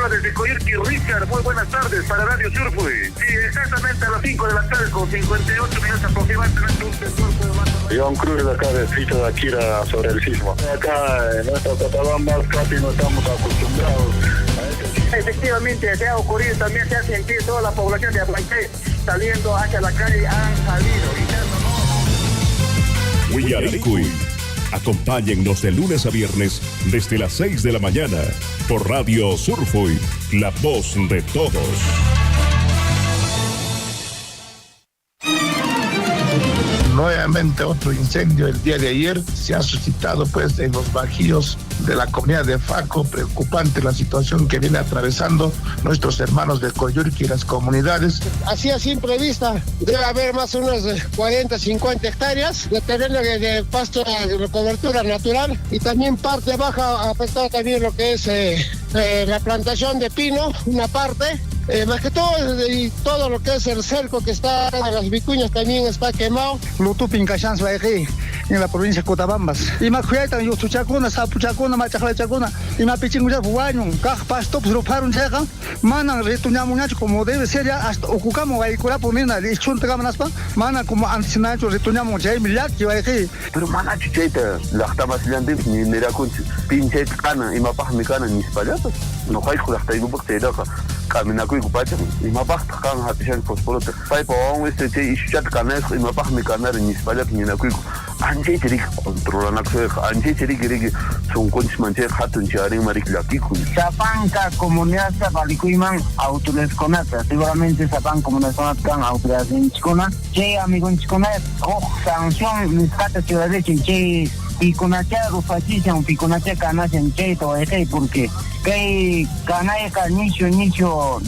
Desde Coyurqui, Richard, muy buenas tardes para Radio Surfui. Sí, exactamente a las 5 de la tarde con 58 minutos aproximadamente. John Cruz de acá de Sitio de Akira sobre el sismo. Acá en nuestra Cochabamba casi no estamos acostumbrados a este. Efectivamente, se ha ocurrido, también se ha sentido toda la población de Aguanché saliendo hacia la calle, han salido. Huillaricui. Acompáñennos de lunes a viernes desde las 6 de la mañana por Radio Surfui, la voz de todos. Nuevamente otro incendio el día de ayer se ha suscitado pues en los bajíos de la comunidad de Faco. Preocupante la situación que viene atravesando nuestros hermanos de Coyurqui y las comunidades. Así a simple vista debe haber más o menos 40, 50 hectáreas de terreno de pasto de cobertura natural y también parte baja afectada también lo que es la plantación de pino, una parte. Más que todo, y todo lo que es el cerco que está en las vicuñas también está quemado. Lutupin Cachans Baeji, en la provincia de Cotabambas. Y más cuesta, yo tu chacuna, sapu chacuna, machacla chacuna, y más pichinguya fuaño, pasto, pues roparon checa, manan retuñamuñacho como debe ser ya, hasta ocupamos ahí por nena, y chunta gamanaspa, mana como antinacho retuñamu chay milak, y Baeji. Pero mana chicheta, la tamas landim, ni miracun, pinche cana, y mapaj mi cana, ni spalapas. No hay que hasta igual que te camina con cupacha y mapaj kan hatishan fosforote. Sai po un che ishat kanes y mapaj mi canar ni spalak ni na kuiko. Anje tiri controla na kse, anje tiri giri son conch manche hatun chari marik lakiku. Sapanca comunidad sabalikuiman autodesconata. Seguramente sapan comunidad kan autodesconata. Che amigo chicona, sanción mis cata ciudad de Chinche. Piconacha rufachicha un piconacha canas en cheto porque que canaya nicho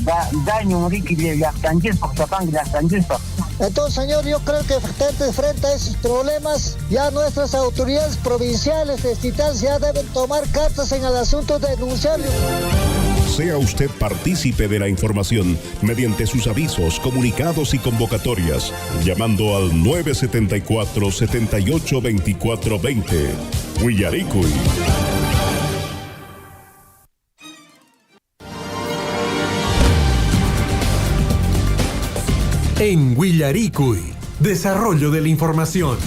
daño moriqui de las canches por tapán las canches. Entonces, señor, yo creo que frente a esos problemas, ya nuestras autoridades provinciales, estatales, ya deben tomar cartas en el asunto de denunciarlo. Sea usted partícipe de la información mediante sus avisos, comunicados y convocatorias, llamando al 974-782420. Huillaricui. En Huillaricui, desarrollo de la información.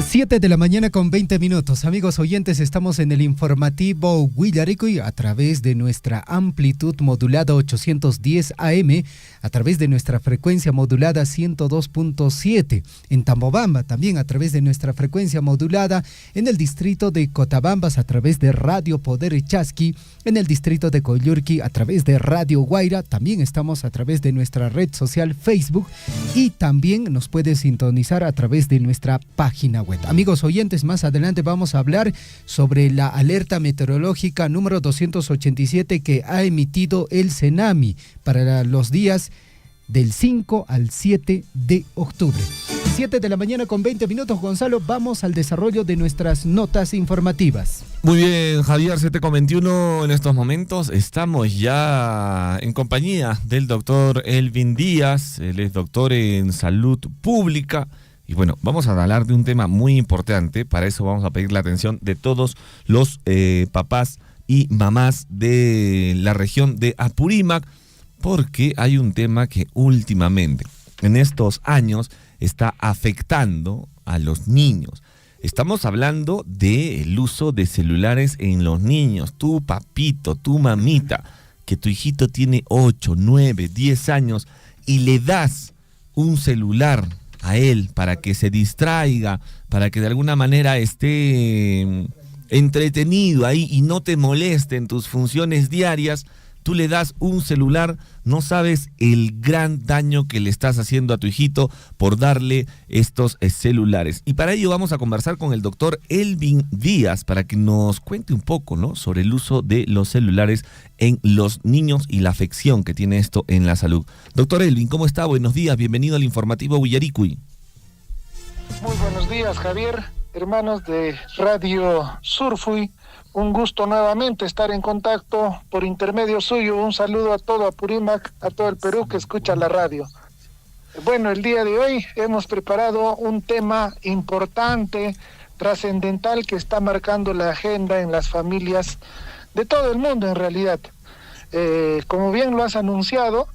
Siete de la mañana con 20 minutos. Amigos oyentes, estamos en el informativo Huillaricui a través de nuestra amplitud modulada 810 AM, a través de nuestra frecuencia modulada 102.7, en Tambobamba también a través de nuestra frecuencia modulada, en el distrito de Cotabambas a través de Radio Poder Chasqui, en el distrito de Coyurqui a través de Radio Guaira, también estamos a través de nuestra red social Facebook y también nos puede sintonizar a través de nuestra página web. Amigos oyentes, más adelante vamos a hablar sobre la alerta meteorológica número 287 que ha emitido el CENAMI para los días del 5 al 7 de octubre. 7 de la mañana con 20 minutos, Gonzalo, vamos al desarrollo de nuestras notas informativas. Muy bien, Javier, 7:21 en estos momentos. Estamos ya en compañía del doctor Elvin Díaz, él es doctor en salud pública. Y bueno, vamos a hablar de un tema muy importante. Para eso vamos a pedir la atención de todos los papás y mamás de la región de Apurímac, porque hay un tema que últimamente, en estos años, está afectando a los niños. Estamos hablando del uso de celulares en los niños. Tu papito, tu mamita, que tu hijito tiene 8, 9, 10 años y le das un celular a él para que se distraiga, para que de alguna manera esté entretenido ahí y no te moleste en tus funciones diarias, tú le das un celular, no sabes el gran daño que le estás haciendo a tu hijito por darle estos celulares. Y para ello vamos a conversar con el doctor Elvin Díaz para que nos cuente un poco, ¿no?, sobre el uso de los celulares en los niños y la afección que tiene esto en la salud. Doctor Elvin, ¿cómo está? Buenos días, bienvenido al informativo Huillaricui. Muy buenos días, Javier. hermanos de Radio Surfui. Un gusto nuevamente estar en contacto por intermedio suyo. Un saludo a todo Apurímac, a todo el Perú que escucha la radio. Bueno, el día de hoy hemos preparado un tema importante, trascendental, que está marcando la agenda en las familias de todo el mundo en realidad. Como bien lo has anunciado,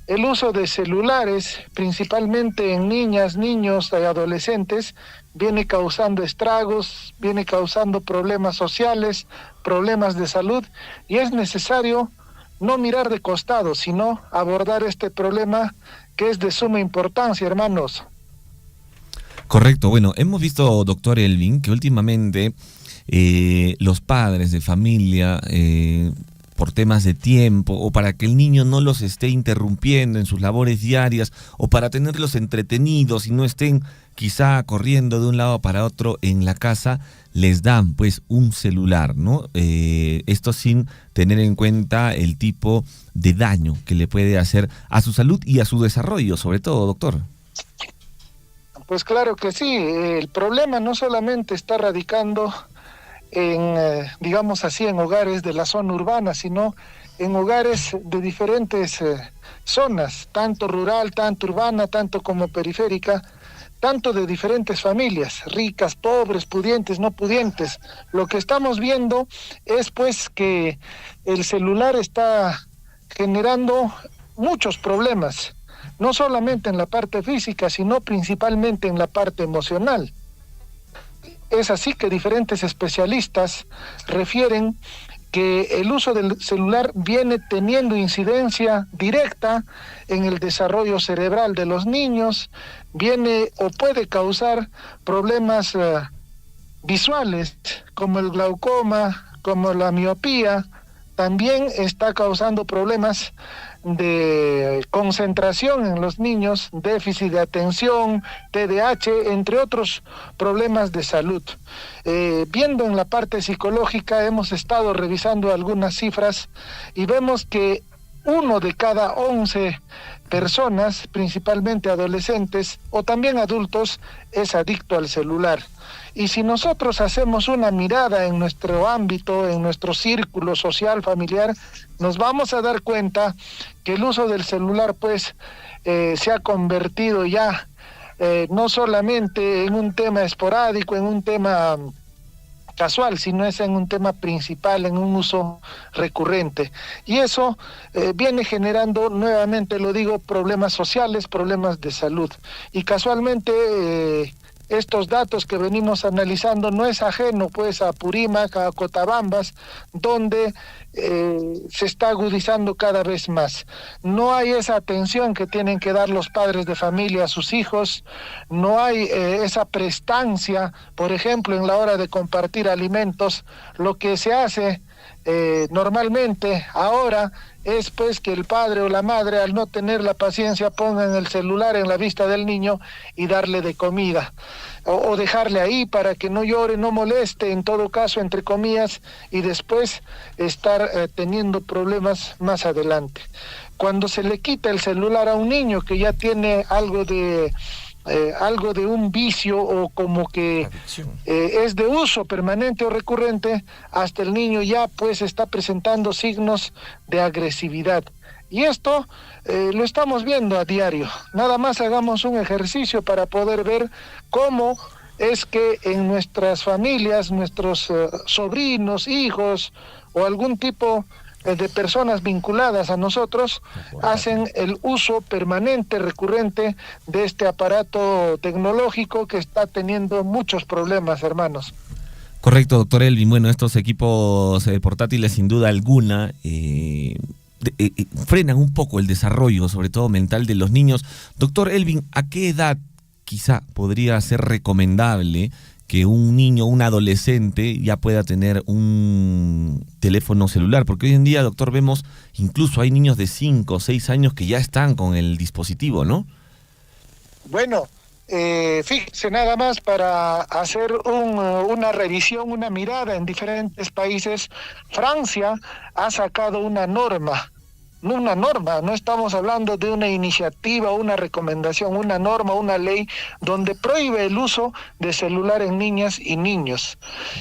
el uso de celulares, principalmente en niñas, niños y adolescentes, viene causando estragos, viene causando problemas sociales, problemas de salud, y es necesario no mirar de costado, sino abordar este problema que es de suma importancia, hermanos. Correcto. Bueno, hemos visto, doctor Elvin, que últimamente los padres de familia, por temas de tiempo o para que el niño no los esté interrumpiendo en sus labores diarias o para tenerlos entretenidos y no estén quizá corriendo de un lado para otro en la casa, les dan pues un celular, ¿no? Esto sin tener en cuenta el tipo de daño que le puede hacer a su salud y a su desarrollo, sobre todo, doctor. Pues claro que sí, el problema no solamente está radicando en, digamos así, en hogares de la zona urbana, sino en hogares de diferentes zonas, tanto rural, tanto urbana, tanto como periférica, tanto de diferentes familias, ricas, pobres, pudientes, no pudientes. Lo que estamos viendo es pues que el celular está generando muchos problemas, no solamente en la parte física, sino principalmente en la parte emocional. Es así que diferentes especialistas refieren que el uso del celular viene teniendo incidencia directa en el desarrollo cerebral de los niños, viene o puede causar problemas visuales como el glaucoma, como la miopía, también está causando problemas de concentración en los niños, déficit de atención, TDAH, entre otros problemas de salud. Viendo en la parte psicológica, hemos estado revisando algunas cifras y vemos que 1 de cada 11 personas, principalmente adolescentes o también adultos, es adicto al celular. Y si nosotros hacemos una mirada en nuestro ámbito, en nuestro círculo social, familiar, nos vamos a dar cuenta que el uso del celular pues se ha convertido ya no solamente en un tema esporádico, en un tema casual, sino es en un tema principal, en un uso recurrente. Y eso viene generando, nuevamente lo digo, problemas sociales, problemas de salud. Y casualmente estos datos que venimos analizando no es ajeno pues a Apurímac, a Cotabambas, donde se está agudizando cada vez más. No hay esa atención que tienen que dar los padres de familia a sus hijos, no hay esa prestancia, por ejemplo, en la hora de compartir alimentos. Lo que se hace normalmente ahora es pues que el padre o la madre, al no tener la paciencia, pongan el celular en la vista del niño y darle de comida o dejarle ahí para que no llore, no moleste, en todo caso, entre comillas, y después estar teniendo problemas más adelante. Cuando se le quita el celular a un niño que ya tiene algo de un vicio o como que es de uso permanente o recurrente, hasta el niño ya pues está presentando signos de agresividad. Y esto lo estamos viendo a diario. Nada más hagamos un ejercicio para poder ver cómo es que en nuestras familias, nuestros sobrinos, hijos o algún tipo de personas vinculadas a nosotros hacen el uso permanente, recurrente de este aparato tecnológico que está teniendo muchos problemas, hermanos. Correcto, doctor Elvin. Bueno, estos equipos portátiles sin duda alguna frenan un poco el desarrollo, sobre todo mental, de los niños. Doctor Elvin, ¿a qué edad quizá podría ser recomendable que un niño, un adolescente ya pueda tener un teléfono celular? Porque hoy en día, doctor, vemos incluso hay niños de 5 o 6 años que ya están con el dispositivo, ¿no? Bueno, fíjense nada más para hacer una revisión, una mirada en diferentes países. Francia ha sacado una norma una norma, no estamos hablando de una iniciativa, una recomendación, una norma, una ley donde prohíbe el uso de celular en niñas y niños.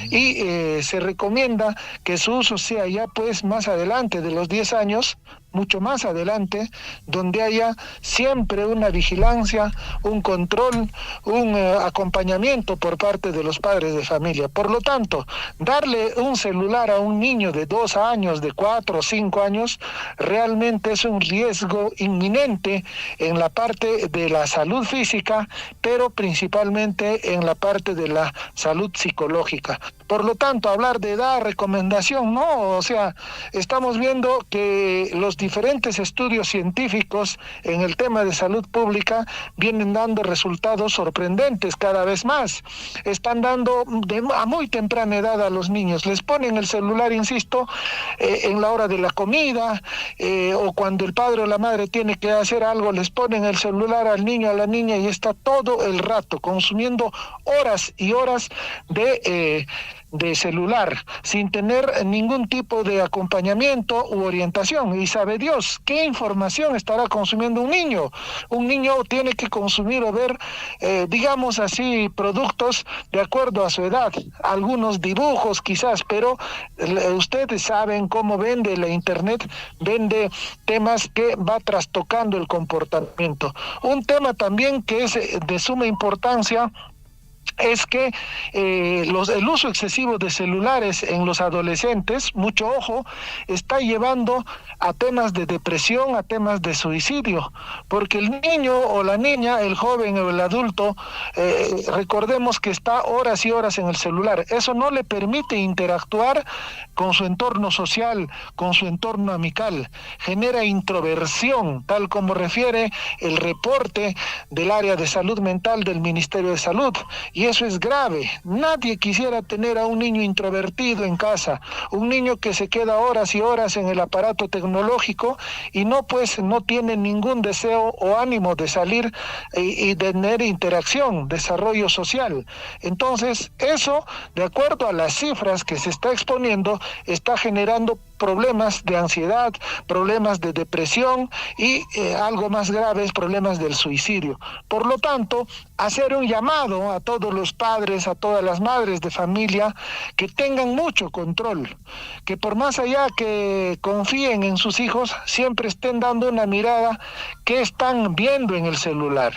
Y se recomienda que su uso sea ya pues más adelante de los 10 años, mucho más adelante, donde haya siempre una vigilancia, un control, un acompañamiento por parte de los padres de familia. Por lo tanto, darle un celular a un niño de 2 años, de 4 o 5 años, realmente es un riesgo inminente en la parte de la salud física, pero principalmente en la parte de la salud psicológica. Por lo tanto, hablar de edad, recomendación, no, o sea, estamos viendo que los diferentes estudios científicos en el tema de salud pública vienen dando resultados sorprendentes cada vez más. Están dando a muy temprana edad a los niños, les ponen el celular, insisto, en la hora de la comida, o cuando el padre o la madre tiene que hacer algo, les ponen el celular al niño, a la niña, y está todo el rato consumiendo horas y horas de celular, sin tener ningún tipo de acompañamiento u orientación. Y sabe Dios qué información estará consumiendo un niño. Un niño tiene que consumir o ver, digamos así, productos de acuerdo a su edad, algunos dibujos quizás, pero ustedes saben cómo vende la internet, vende temas que va trastocando el comportamiento. Un tema también que es de suma importancia es que el uso excesivo de celulares en los adolescentes, mucho ojo, está llevando a temas de depresión, a temas de suicidio, porque el niño o la niña, el joven o el adulto, recordemos que está horas y horas en el celular. Eso no le permite interactuar con su entorno social, con su entorno amical, genera introversión, tal como refiere el reporte del área de salud mental del Ministerio de Salud. Y eso es grave. Nadie quisiera tener a un niño introvertido en casa, un niño que se queda horas y horas en el aparato tecnológico y no tiene ningún deseo o ánimo de salir y de tener interacción, desarrollo social. Entonces, eso, de acuerdo a las cifras que se está exponiendo, está generando problemas de ansiedad, problemas de depresión y algo más grave es problemas del suicidio. Por lo tanto, hacer un llamado a todos los padres, a todas las madres de familia, que tengan mucho control, que por más allá que confíen en sus hijos, siempre estén dando una mirada qué están viendo en el celular.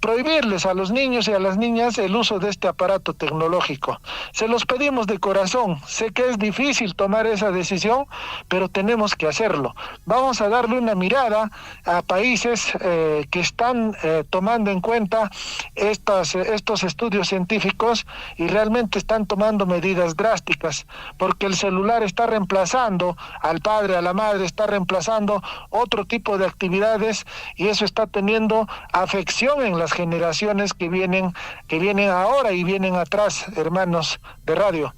Prohibirles a los niños y a las niñas el uso de este aparato tecnológico. Se los pedimos de corazón. Sé que es difícil tomar esa decisión, pero tenemos que hacerlo. Vamos a darle una mirada a países que están tomando en cuenta estos estudios científicos y realmente están tomando medidas drásticas, porque el celular está reemplazando al padre, a la madre, está reemplazando otro tipo de actividades y eso está teniendo afección en las generaciones que vienen ahora y vienen atrás, hermanos de radio.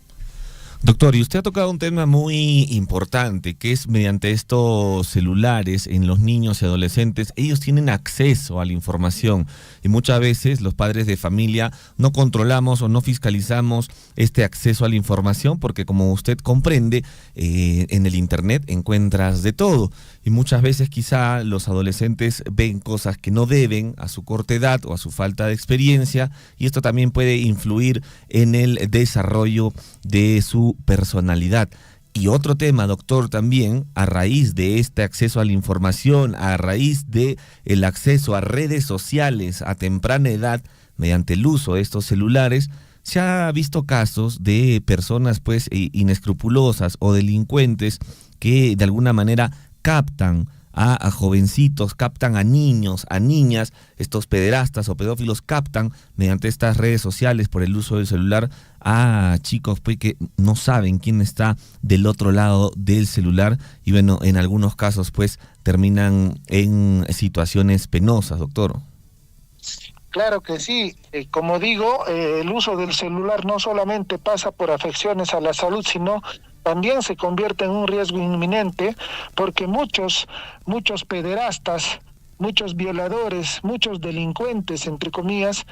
Doctor, y usted ha tocado un tema muy importante, que es mediante estos celulares en los niños y adolescentes, ellos tienen acceso a la información y muchas veces los padres de familia no controlamos o no fiscalizamos este acceso a la información porque, como usted comprende, en el internet encuentras de todo y muchas veces quizá los adolescentes ven cosas que no deben a su corta edad o a su falta de experiencia y esto también puede influir en el desarrollo de su personalidad. Y otro tema, doctor, también a raíz de este acceso a la información, a raíz de el acceso a redes sociales a temprana edad mediante el uso de estos celulares, se ha visto casos de personas pues inescrupulosas o delincuentes que de alguna manera captan a jovencitos, captan a niños, a niñas, estos pederastas o pedófilos captan mediante estas redes sociales por el uso del celular a chicos pues que no saben quién está del otro lado del celular y bueno, en algunos casos pues terminan en situaciones penosas, doctor. Claro que sí, como digo, el uso del celular no solamente pasa por afecciones a la salud, sino también se convierte en un riesgo inminente porque muchos pederastas muchos violadores, muchos delincuentes, entre comillas,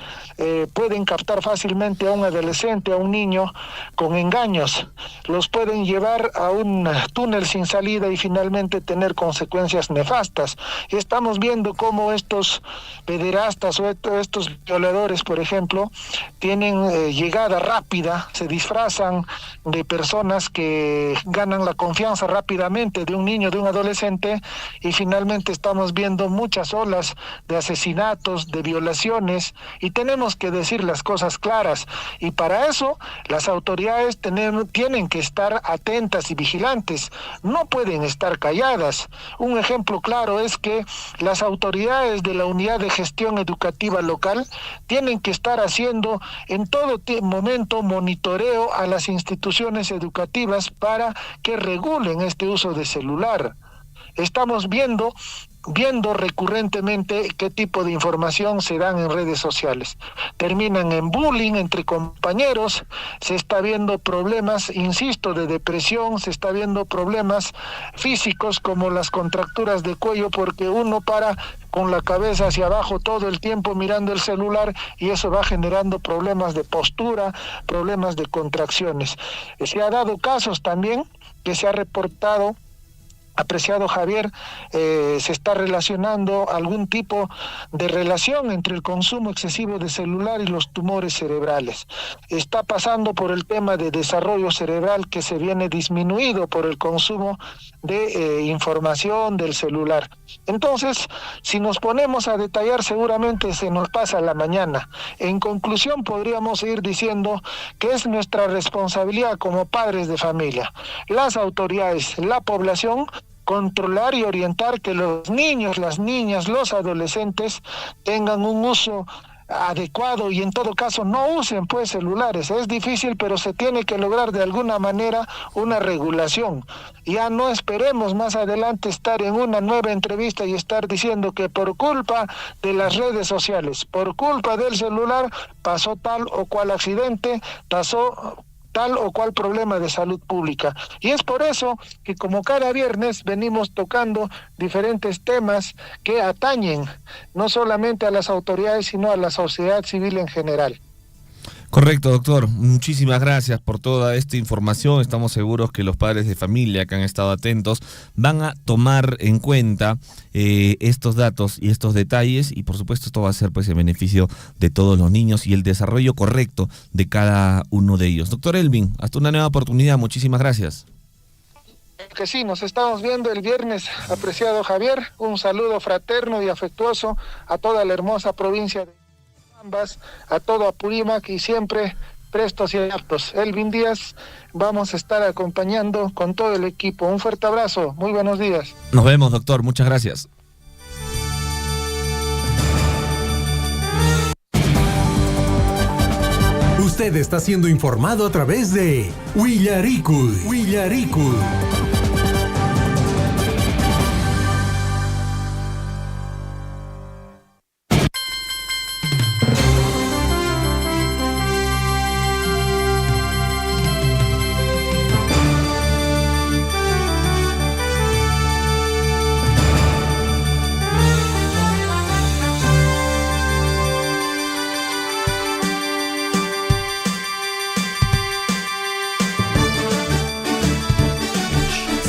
pueden captar fácilmente a un adolescente, a un niño, con engaños. Los pueden llevar a un túnel sin salida y finalmente tener consecuencias nefastas. Y estamos viendo cómo estos pederastas o estos violadores, por ejemplo, tienen llegada rápida, se disfrazan de personas que ganan la confianza rápidamente de un niño, de un adolescente, y finalmente estamos viendo muchas olas de asesinatos, de violaciones, y tenemos que decir las cosas claras, y para eso las autoridades tienen que estar atentas y vigilantes, no pueden estar calladas. Un ejemplo claro es que las autoridades de la Unidad de Gestión Educativa Local tienen que estar haciendo en todo momento monitoreo a las instituciones educativas para que regulen este uso de celular. Estamos viendo recurrentemente qué tipo de información se dan en redes sociales. Terminan en bullying entre compañeros, se está viendo problemas, insisto, de depresión, se está viendo problemas físicos como las contracturas de cuello, porque uno para con la cabeza hacia abajo todo el tiempo mirando el celular y eso va generando problemas de postura, problemas de contracciones. Se ha dado casos también que se ha reportado, apreciado Javier, se está relacionando algún tipo de relación entre el consumo excesivo de celular y los tumores cerebrales. Está pasando por el tema de desarrollo cerebral que se viene disminuido por el consumo de información del celular. Entonces, si nos ponemos a detallar, seguramente se nos pasa la mañana. En conclusión, podríamos ir diciendo que es nuestra responsabilidad como padres de familia, las autoridades, la población, controlar y orientar que los niños, las niñas, los adolescentes tengan un uso adecuado y en todo caso no usen pues celulares. Es difícil, pero se tiene que lograr de alguna manera una regulación. Ya no esperemos más adelante estar en una nueva entrevista y estar diciendo que por culpa de las redes sociales, por culpa del celular, pasó tal o cual accidente, pasó tal o cual problema de salud pública. Y es por eso que como cada viernes venimos tocando diferentes temas que atañen no solamente a las autoridades, sino a la sociedad civil en general. Correcto, doctor. Muchísimas gracias por toda esta información. Estamos seguros que los padres de familia que han estado atentos van a tomar en cuenta estos datos y estos detalles y por supuesto esto va a ser pues en beneficio de todos los niños y el desarrollo correcto de cada uno de ellos. Doctor Elvin, hasta una nueva oportunidad. Muchísimas gracias. Que sí, nos estamos viendo el viernes, apreciado Javier. Un saludo fraterno y afectuoso a toda la hermosa provincia de Ambas, a todo Apurímac y siempre prestos y aptos. Elvin Díaz, vamos a estar acompañando con todo el equipo. Un fuerte abrazo, muy buenos días. Nos vemos, doctor, muchas gracias. Usted está siendo informado a través de Willaricul.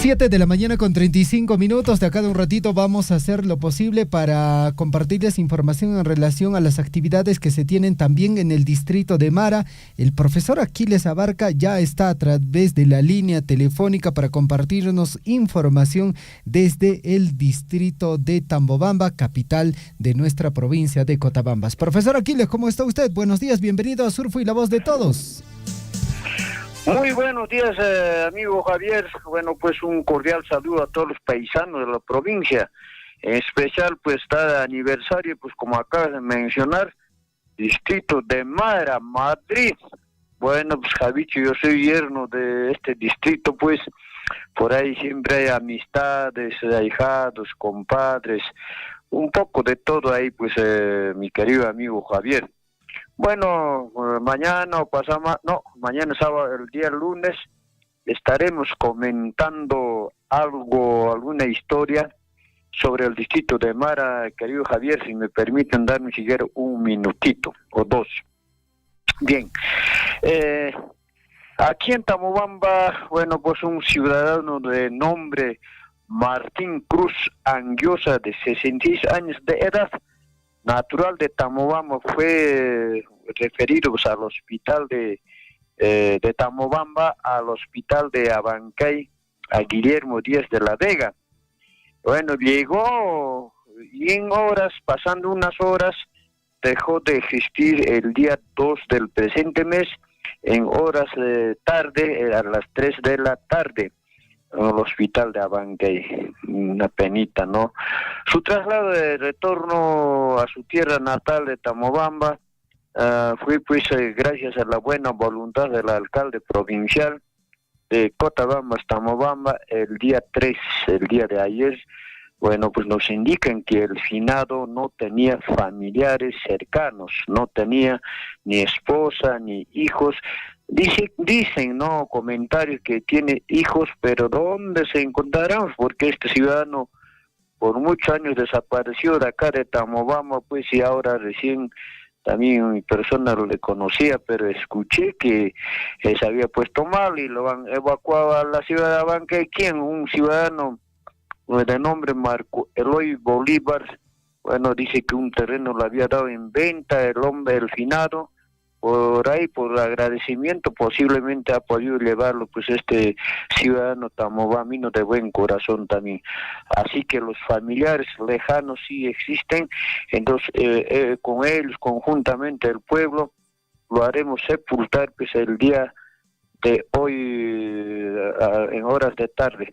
7 de la mañana con 35 minutos. De acá de un ratito vamos a hacer lo posible para compartirles información en relación a las actividades que se tienen también en el distrito de Mara. El profesor Aquiles Abarca ya está a través de la línea telefónica para compartirnos información desde el distrito de Tambobamba, capital de nuestra provincia de Cotabambas. Profesor Aquiles, ¿cómo está usted? Buenos días, bienvenido a Surfo y la Voz de Todos. Muy buenos días, amigo Javier. Bueno, pues un cordial saludo a todos los paisanos de la provincia. En especial, pues está de aniversario, pues como acabas de mencionar, distrito de Mara, Madrid. Bueno, pues Javicho, yo soy yerno de este distrito, pues por ahí siempre hay amistades, ahijados, compadres, un poco de todo ahí, pues mi querido amigo Javier. Bueno, mañana o pasado, mañana sábado, el día lunes, estaremos comentando alguna historia sobre el distrito de Mara, querido Javier, si me permiten darme siquiera un minutito o dos. Bien, aquí en Tamobamba, bueno, pues un ciudadano de nombre Martín Cruz Anguiosa, de 66 años de edad, natural de Tamobamba, fue referido pues, al hospital de Tamobamba, al hospital de Abancay, a Guillermo Díaz de la Vega. Bueno, llegó y en horas, pasando unas horas, dejó de existir el día 2 del presente mes, en horas de tarde, a las 3 de la tarde, en el hospital de Abancay. Una penita, ¿no? Su traslado de retorno a su tierra natal de Tamobamba fue pues gracias a la buena voluntad del alcalde provincial de Cotabambas, Tamobamba, el día 3, el día de ayer. Bueno, pues nos indican que el finado no tenía familiares cercanos, no tenía ni esposa ni hijos. Dicen, ¿no? Comentarios que tiene hijos, pero ¿dónde se encontrarán? Porque este ciudadano por muchos años desapareció de acá de Tamobamba, pues, y ahora recién también mi persona le conocía, pero escuché que se había puesto mal y lo han evacuado a la ciudad de Abancay. ¿Quién? Un ciudadano de nombre Marco Eloy Bolívar. Bueno, dice que un terreno lo había dado en venta el hombre, el finado. Por ahí, por agradecimiento, posiblemente ha podido llevarlo, pues, este ciudadano tamobamino de buen corazón también. Así que los familiares lejanos sí existen, entonces con ellos, conjuntamente el pueblo, lo haremos sepultar, pues, el día de hoy en horas de tarde.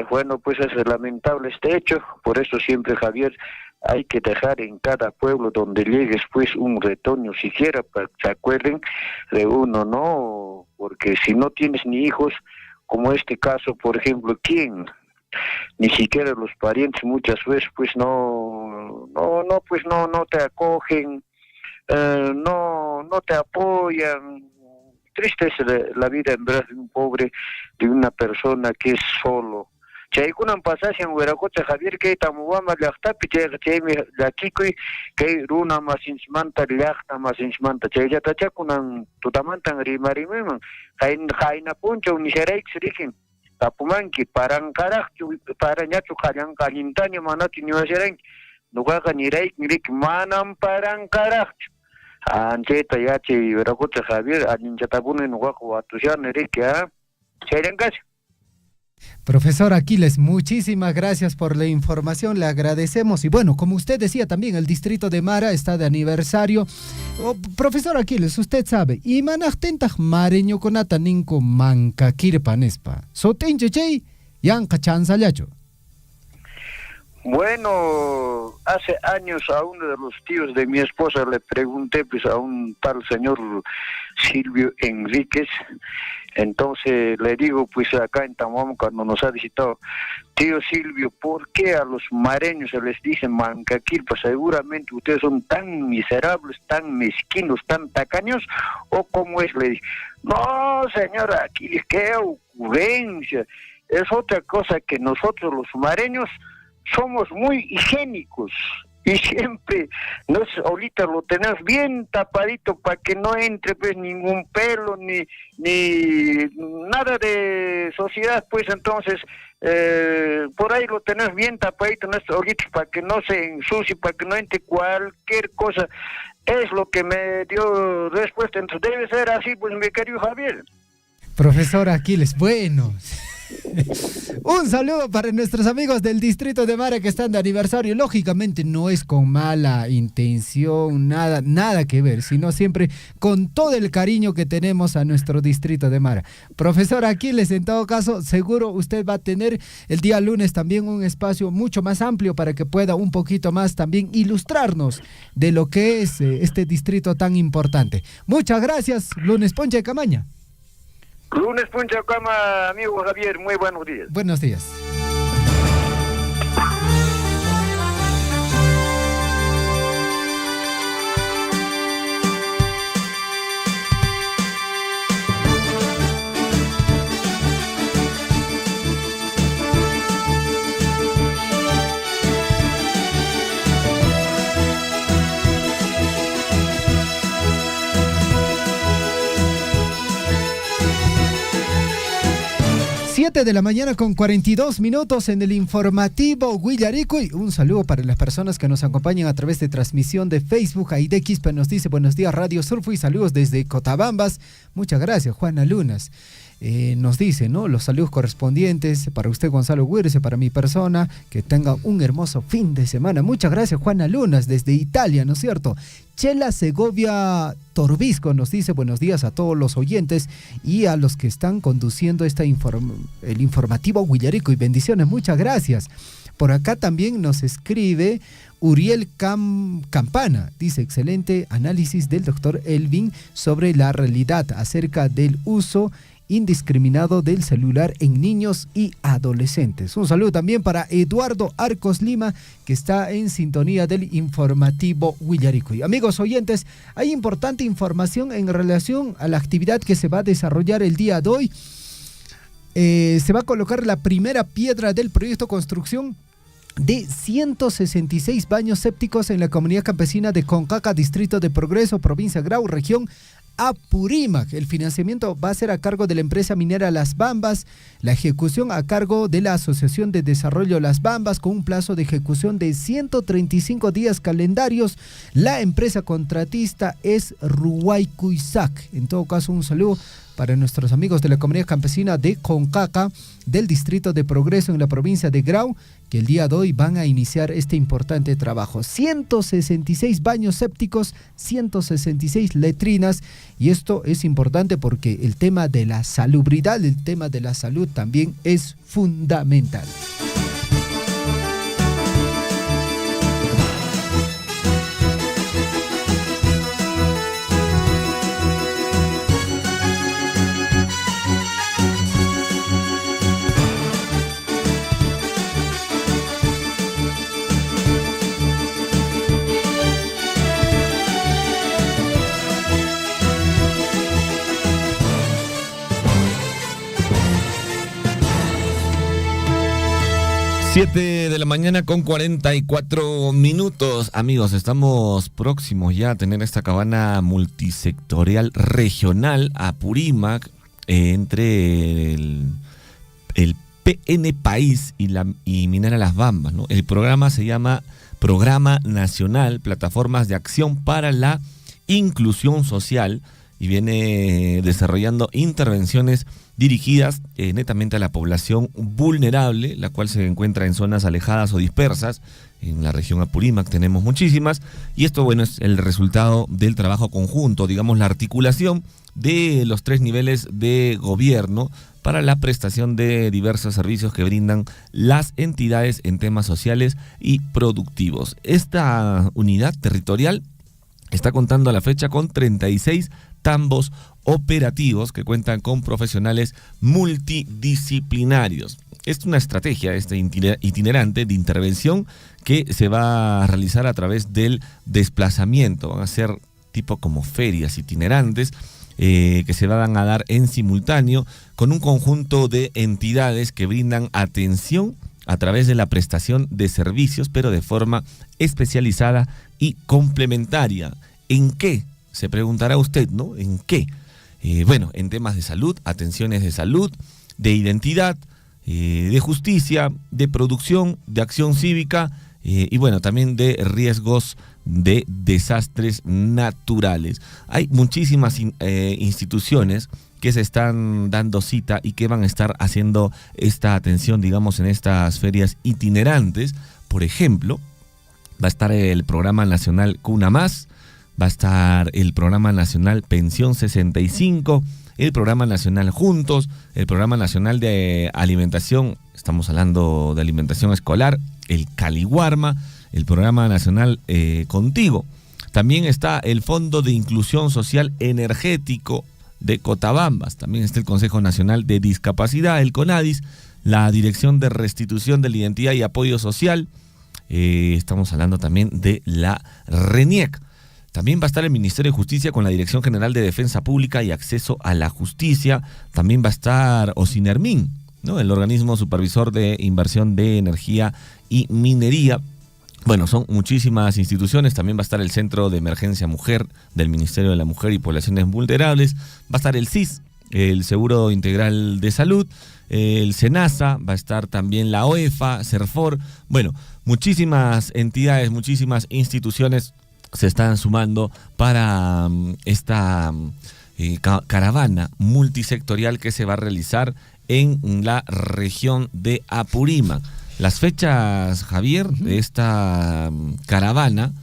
Bueno, pues es lamentable este hecho, por eso siempre, Javier, hay que dejar en cada pueblo donde llegues pues un retoño siquiera para que se acuerden de uno, ¿no? Porque si no tienes ni hijos, como este caso, por ejemplo, ¿quién? Ni siquiera los parientes muchas veces pues no te acogen, no te apoyan. Triste es la vida en verdad de un pobre, de una persona que es solo. Chaykunan pasasi en Hueracocha, Javier, que Tamobamba llaqtapi chaymi llakikuy kay runa masinchmanta llaqta masinchmanta chayllatachakunan tutamantan rimarimayman hayna punchaw nisharaykus rikin tapumanki parankaraqchu parañachu qallanqallintaña manachu niwasharanki nuqaqa niraykin riki manan parankaraqchu anchayta yachay Hueracocha, Javier, allinchatapuni nuqaqa watushani riki chayllankasi. Profesor Aquiles, muchísimas gracias por la información, le agradecemos. Y bueno, como usted decía también, el distrito de Mara está de aniversario. Profesor Aquiles, usted sabe, imanajtentaj mareño conata ninko manca kirpanespa. Sotenche chay, yanka chansallacho. Bueno, hace años a uno de los tíos de mi esposa le pregunté pues a un tal señor Silvio Enríquez. Entonces le digo, pues acá en Tamobamba, cuando nos ha visitado, tío Silvio, ¿por qué a los mareños se les dice mancaquilpa? Seguramente ustedes son tan miserables, tan mezquinos, tan tacaños, ¿o cómo es? Le dije, no, señora Aquiles, qué ocurrencia. Es otra cosa que nosotros los mareños somos muy higiénicos. Y siempre, ahorita lo tenemos bien tapadito para que no entre pues ningún pelo, ni nada de sociedad, pues entonces, por ahí lo tenemos bien tapadito, ahorita para que no se ensucie, para que no entre cualquier cosa. Es lo que me dio respuesta, entonces debe ser así, pues mi querido Javier. Profesor Aquiles, bueno... Un saludo para nuestros amigos del distrito de Mara que están de aniversario. Lógicamente no es con mala intención, nada que ver, sino siempre con todo el cariño que tenemos a nuestro distrito de Mara. Profesor Aquiles, en todo caso, seguro usted va a tener el día lunes también un espacio mucho más amplio para que pueda un poquito más también ilustrarnos de lo que es este distrito tan importante. Muchas gracias, lunes Ponche de Camaña. Lunes Puncha Cama, amigo Javier, muy buenos días. Buenos días. 7 de la mañana con 42 minutos en el informativo Huillaricuy. Un saludo para las personas que nos acompañan a través de transmisión de Facebook. Aide Quispe nos dice buenos días Radio Surfo y saludos desde Cotabambas. Muchas gracias, Juana Lunas. Nos dice, ¿no? Los saludos correspondientes para usted, Gonzalo Huirce, para mi persona, que tenga un hermoso fin de semana. Muchas gracias, Juana Lunas, desde Italia, ¿no es cierto? Chela Segovia Torbisco nos dice buenos días a todos los oyentes y a los que están conduciendo el informativo Huillarico y bendiciones. Muchas gracias. Por acá también nos escribe Uriel Campana. Dice, excelente análisis del doctor Elvin sobre la realidad acerca del uso indiscriminado del celular en niños y adolescentes. Un saludo también para Eduardo Arcos Lima, que está en sintonía del informativo Huillaricuy. Amigos oyentes, hay importante información en relación a la actividad que se va a desarrollar el día de hoy. Se va a colocar la primera piedra del proyecto construcción de 166 baños sépticos en la comunidad campesina de Concaca, Distrito de Progreso, provincia Grau, región Apurímac. El financiamiento va a ser a cargo de la empresa minera Las Bambas, la ejecución a cargo de la Asociación de Desarrollo Las Bambas con un plazo de ejecución de 135 días calendarios. La empresa contratista es Ruwaicuisac. En todo caso, un saludo para nuestros amigos de la comunidad campesina de Concaca, del Distrito de Progreso en la provincia de Grau, que el día de hoy van a iniciar este importante trabajo. 166 baños sépticos, 166 letrinas, y esto es importante porque el tema de la salubridad, el tema de la salud también es fundamental. Siete de la mañana con 44 minutos. Amigos, estamos próximos ya a tener esta cabana multisectorial regional Apurímac entre el PN País y Minera Las Bambas, ¿no? El programa se llama Programa Nacional Plataformas de Acción para la Inclusión Social y viene desarrollando intervenciones dirigidas netamente a la población vulnerable, la cual se encuentra en zonas alejadas o dispersas. En la región Apurímac tenemos muchísimas, y esto, bueno, es el resultado del trabajo conjunto, digamos, la articulación de los 3 niveles de gobierno para la prestación de diversos servicios que brindan las entidades en temas sociales y productivos. Esta unidad territorial está contando a la fecha con 36 tambos operativos que cuentan con profesionales multidisciplinarios. Es una estrategia itinerante de intervención que se va a realizar a través del desplazamiento. Van a ser tipo como ferias itinerantes que se van a dar en simultáneo con un conjunto de entidades que brindan atención a través de la prestación de servicios, pero de forma especializada y complementaria. ¿En qué? Se preguntará usted, ¿no? ¿En qué? Bueno, en temas de salud, atenciones de salud, de identidad, de justicia, de producción, de acción cívica y bueno, también de riesgos de desastres naturales. Hay muchísimas instituciones que se están dando cita y que van a estar haciendo esta atención, digamos, en estas ferias itinerantes. Por ejemplo, va a estar el Programa Nacional Cuna Más, va a estar el Programa Nacional Pensión 65, el Programa Nacional Juntos, el Programa Nacional de Alimentación, estamos hablando de alimentación escolar, el Caliwarma, el Programa Nacional Contigo. También está el Fondo de Inclusión Social Energético de Cotabambas, también está el Consejo Nacional de Discapacidad, el CONADIS, la Dirección de Restitución de la Identidad y Apoyo Social, estamos hablando también de la RENIEC. También va a estar el Ministerio de Justicia con la Dirección General de Defensa Pública y Acceso a la Justicia. También va a estar OSINERMIN, ¿no? El organismo supervisor de inversión de energía y minería. Bueno, son muchísimas instituciones. También va a estar el Centro de Emergencia Mujer del Ministerio de la Mujer y Poblaciones Vulnerables. Va a estar el CIS, el Seguro Integral de Salud, el SENASA, va a estar también la OEFA, CERFOR. Bueno, muchísimas entidades, muchísimas instituciones se están sumando para esta caravana multisectorial que se va a realizar en la región de Apurímac. Las fechas, Javier, de esta caravana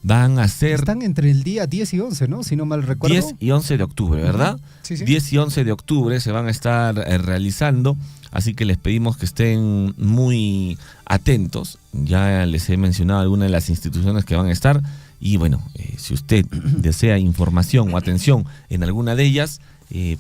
van a ser... Están entre el día 10 y 11, ¿no? Si no mal recuerdo. 10 y 11 de octubre, ¿verdad? Sí, sí. 10 y 11 de octubre se van a estar realizando, así que les pedimos que estén muy atentos. Ya les he mencionado algunas de las instituciones que van a estar. Y bueno, si usted desea información o atención en alguna de ellas,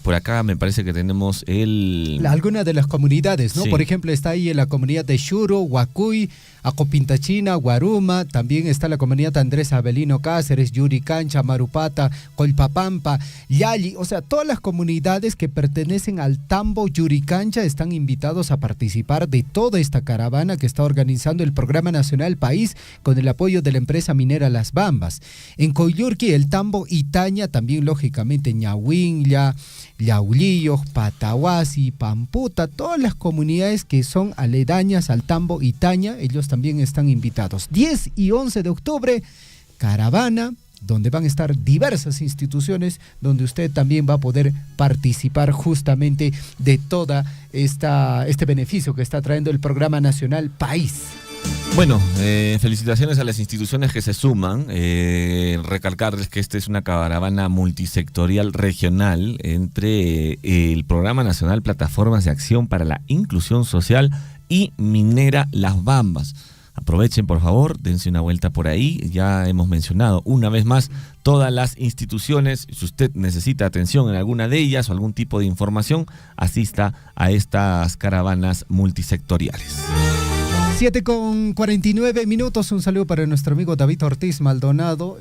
por acá me parece que tenemos algunas de las comunidades, ¿no? Sí. Por ejemplo, está ahí en la comunidad de Shuro, Huacuy, Acopintachina, Guaruma, también está la comunidad Andrés Avelino Cáceres, Yuricancha, Marupata, Colpapampa, Yali, o sea, todas las comunidades que pertenecen al Tambo Yuricancha están invitados a participar de toda esta caravana que está organizando el Programa Nacional País con el apoyo de la empresa minera Las Bambas. En Coyurqui, el Tambo Itaña, también lógicamente Ñahuinlla, Yaulillo, Patahuasi, Pamputa, todas las comunidades que son aledañas al Tambo Itaña, ellos también están invitados. 10 y 11 de octubre, caravana, donde van a estar diversas instituciones, donde usted también va a poder participar justamente de toda este beneficio que está trayendo el Programa Nacional País. Bueno, felicitaciones a las instituciones que se suman. Recalcarles que esta es una caravana multisectorial regional entre el Programa Nacional Plataformas de Acción para la Inclusión Social y Minera Las Bambas. Aprovechen, por favor, dense una vuelta por ahí. Ya hemos mencionado una vez más todas las instituciones. Si usted necesita atención en alguna de ellas o algún tipo de información, asista a estas caravanas multisectoriales. 7:49. Un saludo para nuestro amigo David Ortiz Maldonado.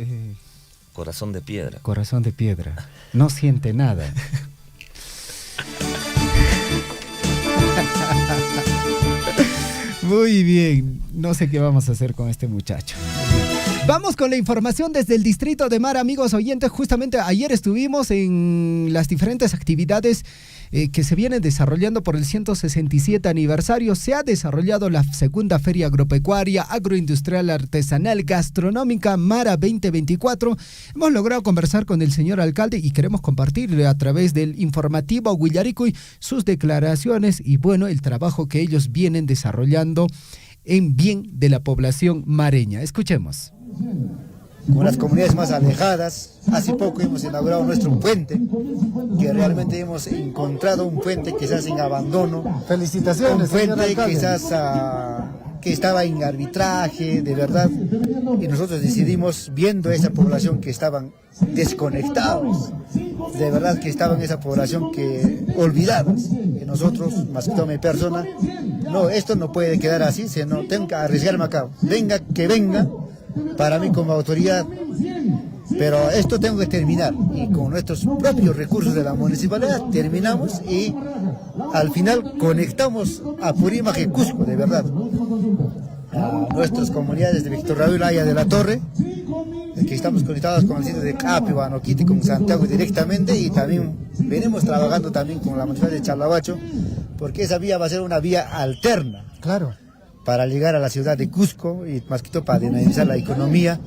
Corazón de piedra. Corazón de piedra. No siente nada. Muy bien. No sé qué vamos a hacer con este muchacho. Vamos con la información desde el distrito de Mara, amigos oyentes. Justamente ayer estuvimos en las diferentes actividades que se vienen desarrollando por el 167 aniversario. Se ha desarrollado la segunda Feria Agropecuaria, Agroindustrial, Artesanal, Gastronómica Mara 2024. Hemos logrado conversar con el señor alcalde y queremos compartir a través del informativo Huillaricuy sus declaraciones y bueno, el trabajo que ellos vienen desarrollando en bien de la población mareña. Escuchemos. Con las comunidades más alejadas, hace poco hemos inaugurado nuestro puente, que realmente hemos encontrado un puente quizás en abandono. Felicitaciones, un puente señor alcalde. quizás que estaba en arbitraje, de verdad, y nosotros decidimos, viendo esa población que estaban desconectados, de verdad que estaban esa población que olvidados, que nosotros, más que toda mi persona, no, esto no puede quedar así, sino tengo que arriesgarme acá, venga que venga, para mí como autoridad, pero esto tengo que terminar y con nuestros propios recursos de la municipalidad terminamos y al final conectamos a Apurímac y Cusco, de verdad, a nuestras comunidades de Víctor Raúl Aya de la Torre, que estamos conectados con el sitio de Capi, Guanoquiti, con Santiago directamente, y también venimos trabajando también con la municipalidad de Chalahuacho, porque esa vía va a ser una vía alterna. Claro. Para llegar a la ciudad de Cusco y más que todo para dinamizar la economía.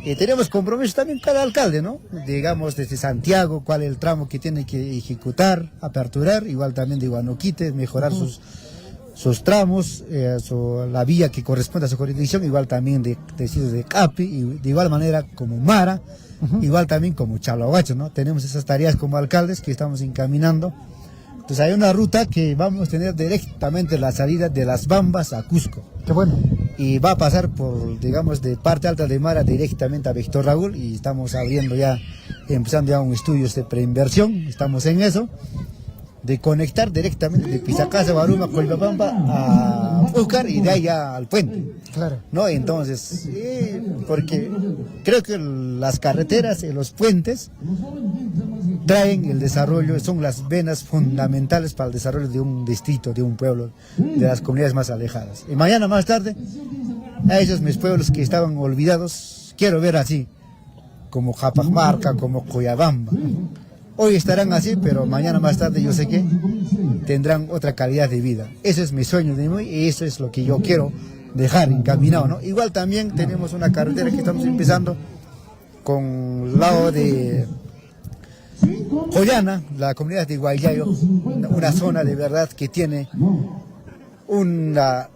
Y tenemos compromiso también cada alcalde, ¿no? Digamos desde Santiago, cuál es el tramo que tiene que ejecutar, aperturar, igual también de Guanoquite, mejorar sus tramos, la vía que corresponde a su jurisdicción, igual también de Capi, y de igual manera como Mara, igual también como Chalahuacho, ¿no? Tenemos esas tareas como alcaldes que estamos encaminando. Entonces hay una ruta que vamos a tener directamente la salida de Las Bambas a Cusco. Qué bueno. Y va a pasar por, digamos, de parte alta de Mara directamente a Víctor Raúl, y estamos abriendo ya, empezando ya un estudio de preinversión, estamos en eso, de conectar directamente de Pisacasa, Baruma, Colpapampa a Úcar y de ahí ya al puente. Claro. ¿No? Entonces, porque creo que las carreteras y los puentes traen el desarrollo, son las venas fundamentales para el desarrollo de un distrito, de un pueblo, de las comunidades más alejadas. Y mañana más tarde, a esos mis pueblos que estaban olvidados, quiero ver así, como Japajmarca, como Coyabamba, hoy estarán así, pero mañana más tarde yo sé que tendrán otra calidad de vida. Ese es mi sueño y eso es lo que yo quiero dejar encaminado, ¿no? Igual también tenemos una carretera que estamos empezando con el lado de Joyana, la comunidad de Guayayo, una zona de verdad que tiene unas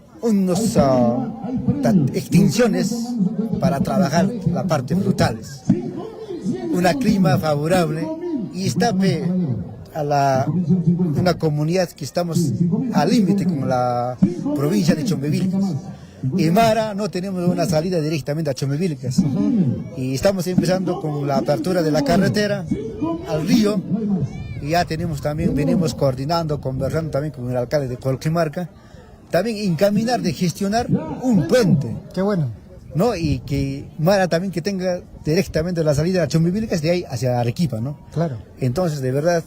extinciones para trabajar la parte frutales. Un clima favorable y está una comunidad que estamos al límite con la provincia de Chombevilcas. En Mara no tenemos una salida directamente a Chombevilcas y estamos empezando con la apertura de la carretera al río y ya venimos coordinando, conversando también con el alcalde de Colquimarca, también encaminar de gestionar un puente. Qué bueno. ¿No? Y que Mara también que tenga directamente la salida a Chombevilcas de ahí hacia Arequipa, ¿no? Claro. Entonces, de verdad,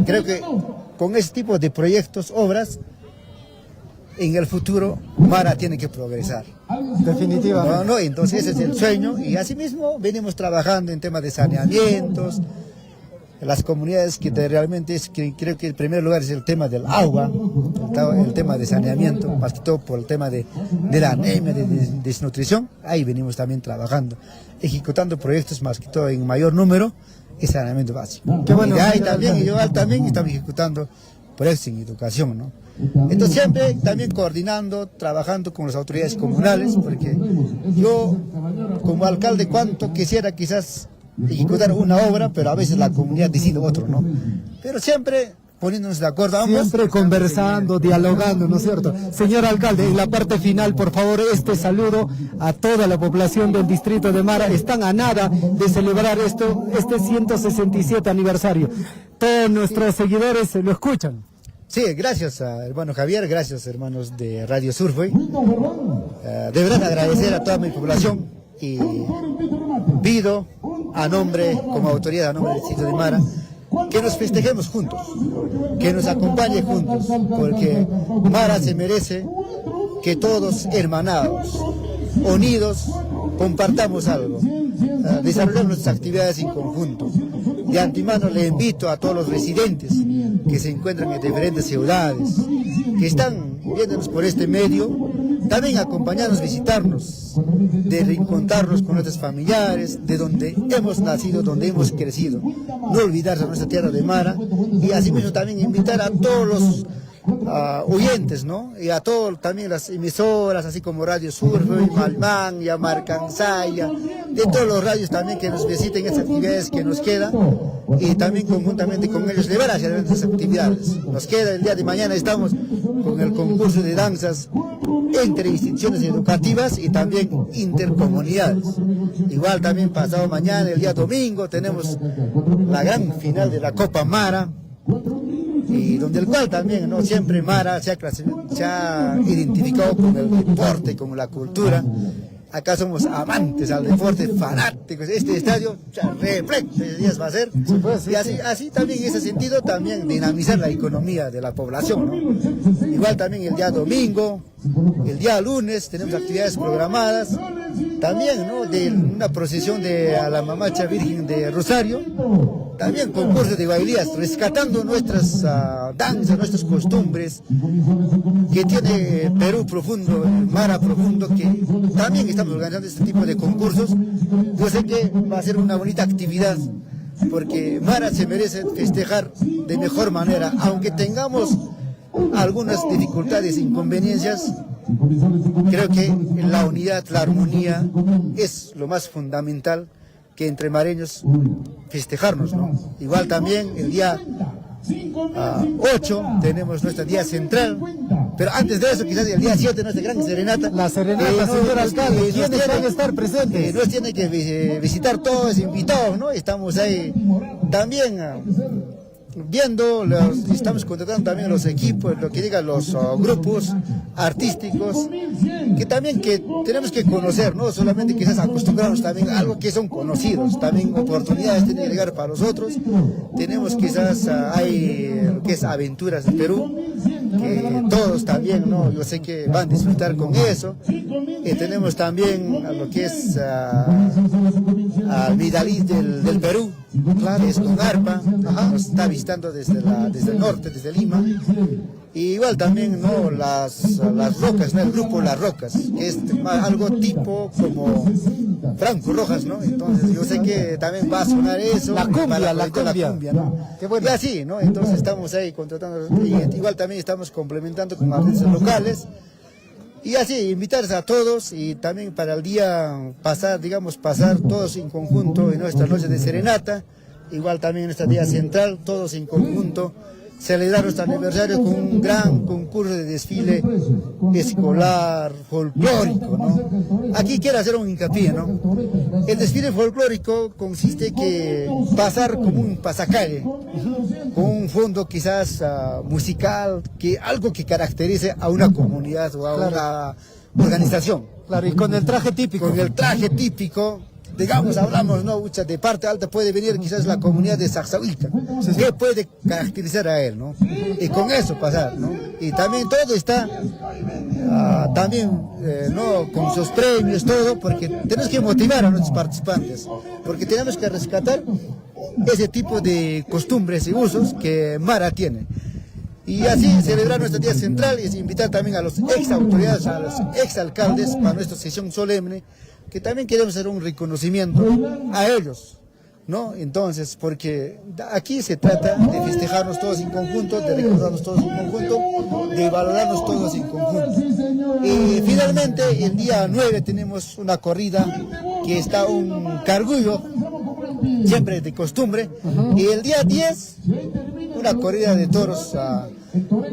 creo que con ese tipo de proyectos, obras, en el futuro Mara tiene que progresar. Definitivamente. ¿No? Entonces ese es el sueño y asimismo venimos trabajando en temas de saneamientos, las comunidades que realmente creo que el primer lugar es el tema del agua, el tema de saneamiento, más que todo por el tema de la anemia, de desnutrición. Ahí venimos también trabajando, ejecutando proyectos más que todo en mayor número y saneamiento básico. Qué bueno. Y de ahí también estamos ejecutando proyectos en educación, ¿no? Entonces siempre también coordinando, trabajando con las autoridades comunales, porque yo como alcalde cuanto quisiera quizás ejecutar una obra, pero a veces la comunidad decide otro, ¿no? Pero siempre poniéndonos de acuerdo ambos. Siempre conversando, dialogando, ¿no es cierto? Señor alcalde, en la parte final, por favor, este saludo a toda la población del distrito de Mara. Están a nada de celebrar este 167 aniversario. Todos nuestros seguidores lo escuchan. Sí, gracias hermano Javier, gracias hermanos de Radio Surfoy. De verdad agradecer a toda mi población y pido como autoridad, a nombre del distrito de Mara, que nos festejemos juntos, que nos acompañe juntos, porque Mara se merece que todos hermanados, unidos, compartamos algo, desarrollemos nuestras actividades en conjunto. De antemano le invito a todos los residentes que se encuentran en diferentes ciudades, que están viéndonos por este medio, también acompañarnos, visitarnos, de reencontrarnos con nuestros familiares, de donde hemos nacido, donde hemos crecido. No olvidarse de nuestra tierra de Mara y asimismo también invitar a todos los oyentes, ¿no? Y a todos también las emisoras, así como Radio Surfoy, Malmán, Yamarcansaya, de todos los radios también que nos visiten estas actividades que nos quedan y también conjuntamente con ellos llevar hacia estas actividades. Nos queda el día de mañana, estamos con el concurso de danzas entre instituciones educativas y también intercomunidades. Igual también pasado mañana, el día domingo, tenemos la gran final de la Copa Mara, y donde el cual también, ¿no? Siempre Mara se ha identificado con el deporte, con la cultura. Acá somos amantes al deporte, fanáticos. Este estadio repleto de días va a ser. Y así también en ese sentido también dinamizar la economía de la población, ¿no? Igual también el día domingo, el día lunes tenemos actividades programadas. También, ¿no? De una procesión a la Mamacha Virgen de Rosario. También concursos de bailarías, rescatando nuestras danzas, nuestras costumbres que tiene Perú profundo, Mara profundo, que también estamos organizando este tipo de concursos. Yo sé que va a ser una bonita actividad, porque Mara se merece festejar de mejor manera, aunque tengamos algunas dificultades e inconveniencias. Creo que la unidad, la armonía es lo más fundamental, que entre mareños festejarnos, ¿no? Igual también el día 8 tenemos nuestro día central, pero antes de eso quizás el día 7 nuestra gran serenata. La serenata, señor alcalde, ¿quiénes van a estar presentes? Nos tiene que visitar todos invitados, ¿no? Estamos ahí también viendo, estamos contratando también los equipos, lo que digan los grupos artísticos, que también que tenemos que conocer, no solamente quizás acostumbrarnos también a algo que son conocidos, también oportunidades tienen que llegar para nosotros. Tenemos quizás, hay lo que es Aventuras de Perú, que todos también, ¿no? Yo sé que van a disfrutar con eso. Tenemos también lo que es al Midalí del Perú, claro, es con arpa, nos está visitando desde el norte, desde Lima. Y igual también, ¿no? Las Rocas, ¿no? El grupo Las Rocas, que es algo tipo como Franco Rojas, ¿no? Entonces yo sé que también va a sonar eso. La cumbia, ¿no? Qué bueno. Y así, ¿no? Entonces estamos ahí contratando, y igual también estamos complementando con artistas locales. Y así, invitarles a todos y también para el día pasar todos en conjunto en nuestra noche de serenata, igual también en este día central, todos en conjunto, celebrar nuestro aniversario con un gran concurso de desfile escolar, folclórico, ¿no? Aquí quiero hacer un hincapié, ¿no? El desfile folclórico consiste que pasar como un pasacalle, con un fondo quizás musical, algo que caracterice a una comunidad o a una organización. Claro, y con el traje típico. Con el traje típico. Digamos, hablamos, ¿no? De parte alta puede venir quizás la comunidad de Saxahuilca. ¿Qué puede caracterizar a él, no? Y con eso pasar, ¿no? Y también todo está, ¿no? Con sus premios, todo, porque tenemos que motivar a nuestros participantes, porque tenemos que rescatar ese tipo de costumbres y usos que Mara tiene. Y así celebrar nuestro día central y invitar también a los ex autoridades, a los ex alcaldes para nuestra sesión solemne, que también queremos hacer un reconocimiento a ellos, ¿no? Entonces, porque aquí se trata de festejarnos todos en conjunto, de recordarnos todos en conjunto, de valorarnos todos en conjunto. Y finalmente, el día 9 tenemos una corrida que está un cargullo, siempre de costumbre, y el día 10, una corrida de toros,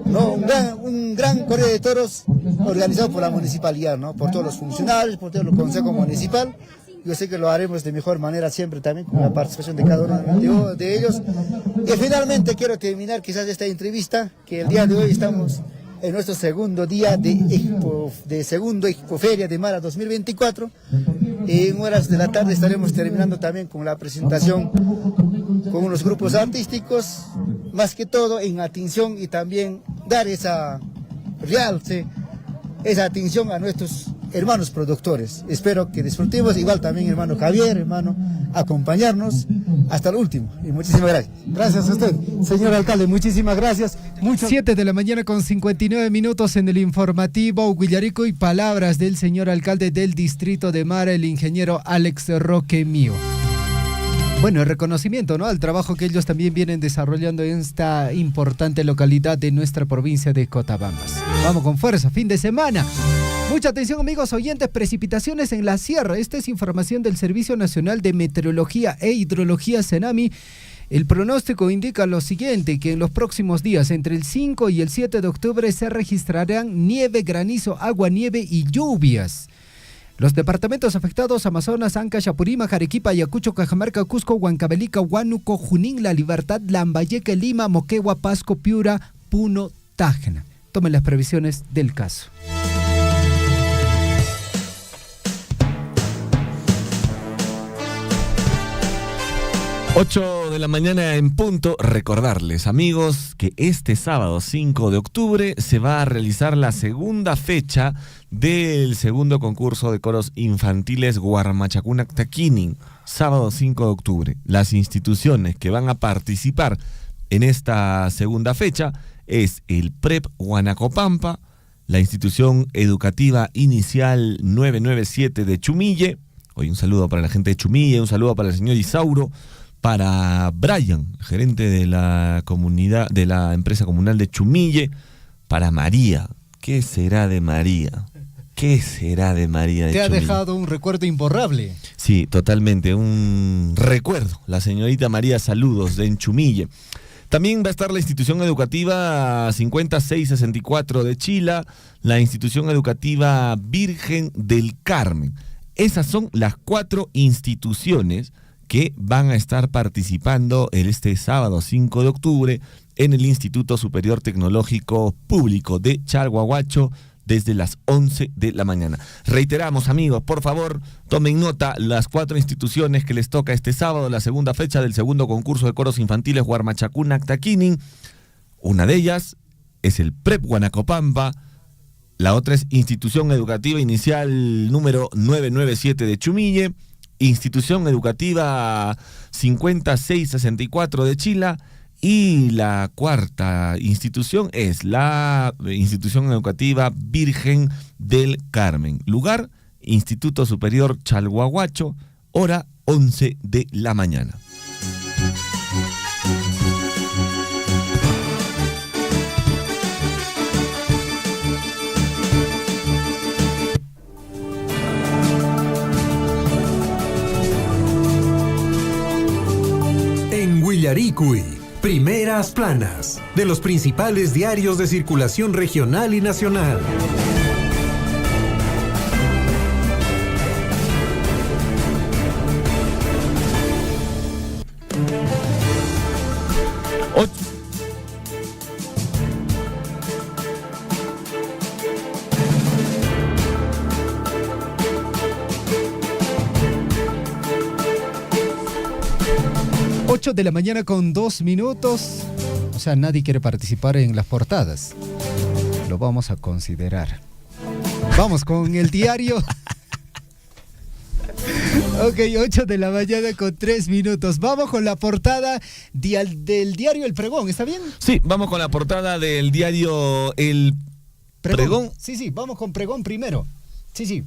¿no? un gran corrida de toros organizado por la municipalidad, ¿no? Por todos los funcionarios, por todo el consejo municipal. Yo sé que lo haremos de mejor manera siempre también con la participación de cada uno de ellos. Y finalmente quiero terminar quizás esta entrevista, que el día de hoy estamos en nuestro segundo día de segundo Expoferia de Mara 2024. En horas de la tarde estaremos terminando también con la presentación con unos grupos artísticos, más que todo en atención y también dar esa realce, esa atención a nuestros hermanos productores. Espero que disfrutemos, igual también hermano Javier, acompañarnos hasta el último. Y muchísimas gracias. Gracias a usted, señor alcalde, muchísimas gracias. 7 de la mañana con 59 minutos en el informativo Huillarico, y palabras del señor alcalde del distrito de Mara, el ingeniero Alex Roque Mío. Bueno, el reconocimiento, ¿no?, al trabajo que ellos también vienen desarrollando en esta importante localidad de nuestra provincia de Cotabambas. Vamos con fuerza, fin de semana. Mucha atención, amigos oyentes, precipitaciones en la sierra. Esta es información del Servicio Nacional de Meteorología e Hidrología, SENAMI. El pronóstico indica lo siguiente, que en los próximos días, entre el 5 y el 7 de octubre, se registrarán nieve, granizo, aguanieve y lluvias. Los departamentos afectados: Amazonas, Ancash, Apurímac, Arequipa, Ayacucho, Cajamarca, Cusco, Huancavelica, Huánuco, Junín, La Libertad, Lambayeque, Lima, Moquegua, Pasco, Piura, Puno, Tacna. Tomen las previsiones del caso. Ocho de la mañana en punto. Recordarles, amigos, que este sábado 5 de octubre se va a realizar la segunda fecha del segundo concurso de coros infantiles Guarmachacunac Taquinin. Sábado 5 de octubre. Las instituciones que van a participar en esta segunda fecha es el PREP Huanacopampa, la institución educativa inicial 997 de Chumille. Hoy un saludo para la gente de Chumille, un saludo para el señor Isauro, para Brian, gerente de la comunidad, de la empresa comunal de Chumille, para María. ¿Qué será de María? ¿Qué será de María de Chumille? Te ha dejado un recuerdo imborrable. Sí, totalmente, un recuerdo. La señorita María, saludos de Chumille. También va a estar la institución educativa 5664 de Chila, la institución educativa Virgen del Carmen. Esas son las 4 instituciones que van a estar participando este sábado 5 de octubre en el Instituto Superior Tecnológico Público de Chalhuahuacho desde las 11 de la mañana. Reiteramos, amigos, por favor, tomen nota, las 4 instituciones que les toca este sábado, la segunda fecha del segundo concurso de coros infantiles Guarmachacunac Taquinin. Una de ellas es el PREP Huanacopampa, la otra es Institución Educativa Inicial número 997 de Chumille, Institución Educativa 5664 de Chila. Y la cuarta institución es la Institución Educativa Virgen del Carmen. Lugar, Instituto Superior Chalhuahuacho, hora 11 de la mañana. En Huillaricui, primeras planas de los principales diarios de circulación regional y nacional. De la mañana con 2 minutos. O sea, nadie quiere participar en las portadas. Lo vamos a considerar. Vamos con el diario. Ok, 8 de la mañana con 3 minutos. Vamos con la portada del diario El Pregón, ¿está bien? Sí, vamos con la portada del diario El Pregón. Sí, vamos con Pregón primero. Sí.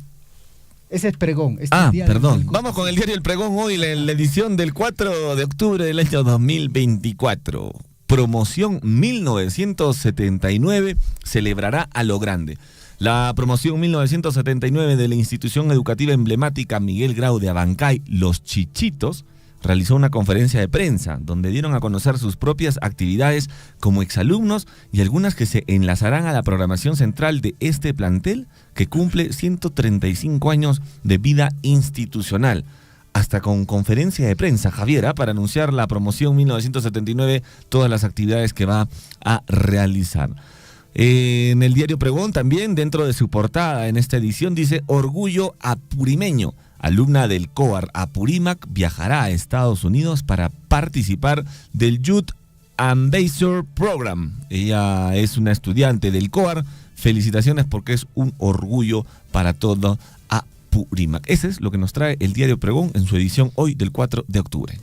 Ese es Pregón. Perdón. Vamos con el diario El Pregón hoy, la edición del 4 de octubre del año 2024. Promoción 1979 celebrará a lo grande. La promoción 1979 de la institución educativa emblemática Miguel Grau de Abancay, Los Chichitos, realizó una conferencia de prensa donde dieron a conocer sus propias actividades como exalumnos y algunas que se enlazarán a la programación central de este plantel que cumple 135 años de vida institucional. Hasta con conferencia de prensa, Javiera, para anunciar la promoción 1979, todas las actividades que va a realizar. En el diario Pregón también, dentro de su portada en esta edición, dice Orgullo Apurimeño. Alumna del COAR Apurímac viajará a Estados Unidos para participar del Youth Ambassador Program. Ella es una estudiante del COAR. Felicitaciones porque es un orgullo para todo Apurímac. Ese es lo que nos trae el diario Pregón en su edición hoy del 4 de octubre.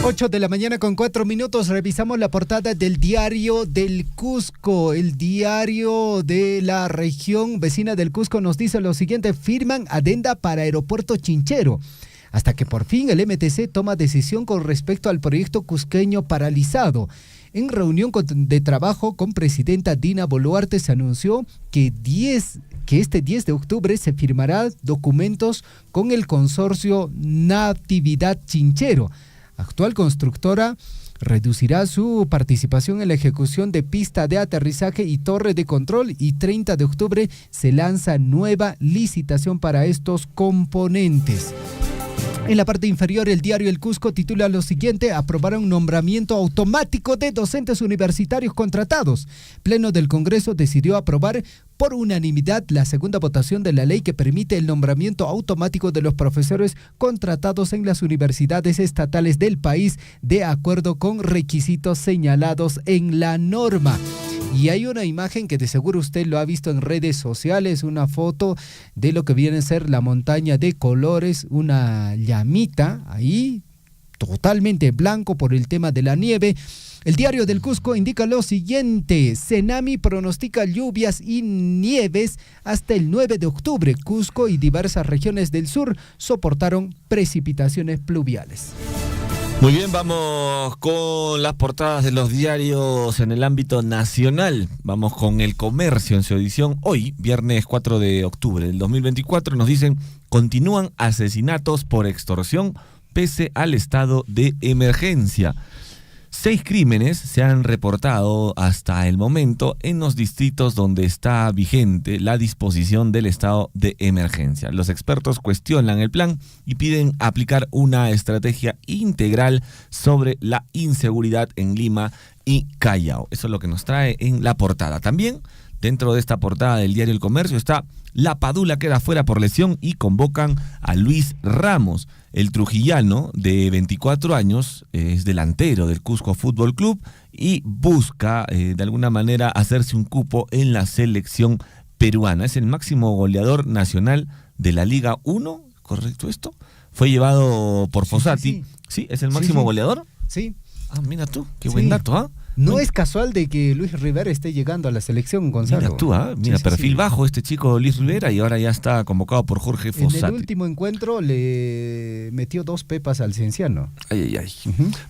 8 de la mañana con 4 minutos, revisamos la portada del diario del Cusco. El diario de la región vecina del Cusco nos dice lo siguiente: firman adenda para aeropuerto Chinchero, hasta que por fin el MTC toma decisión con respecto al proyecto cusqueño paralizado. En reunión de trabajo con presidenta Dina Boluarte se anunció que este 10 de octubre se firmará documentos con el consorcio Natividad Chinchero. Actual constructora reducirá su participación en la ejecución de pista de aterrizaje y torre de control, y 30 de octubre se lanza nueva licitación para estos componentes. En la parte inferior, el diario El Cusco titula lo siguiente: aprobaron nombramiento automático de docentes universitarios contratados. Pleno del Congreso decidió aprobar por unanimidad la segunda votación de la ley que permite el nombramiento automático de los profesores contratados en las universidades estatales del país de acuerdo con requisitos señalados en la norma. Y hay una imagen que de seguro usted lo ha visto en redes sociales, una foto de lo que viene a ser la montaña de colores, una llamita ahí, totalmente blanco por el tema de la nieve. El diario del Cusco indica lo siguiente: Senami pronostica lluvias y nieves hasta el 9 de octubre. Cusco y diversas regiones del sur soportaron precipitaciones pluviales. Muy bien, vamos con las portadas de los diarios en el ámbito nacional. Vamos con El Comercio en su edición hoy, viernes 4 de octubre del 2024. Nos dicen: continúan asesinatos por extorsión pese al estado de emergencia. 6 crímenes se han reportado hasta el momento en los distritos donde está vigente la disposición del estado de emergencia. Los expertos cuestionan el plan y piden aplicar una estrategia integral sobre la inseguridad en Lima y Callao. Eso es lo que nos trae en la portada. También dentro de esta portada del diario El Comercio está: La Padula queda fuera por lesión y convocan a Luis Ramos. El trujillano de 24 años es delantero del Cusco Fútbol Club y busca de alguna manera hacerse un cupo en la selección peruana. Es el máximo goleador nacional de la Liga 1, ¿correcto esto? fue llevado por Fossati. Sí, es el máximo goleador. Sí. Ah, mira tú, qué buen dato, ¿ah? No es casual de que Luis Rivera esté llegando a la selección, Gonzalo. Mira tú, mira, perfil bajo este chico Luis Rivera y ahora ya está convocado por Jorge Fossati. En el último encuentro le metió 2 pepas al Cienciano. Ay.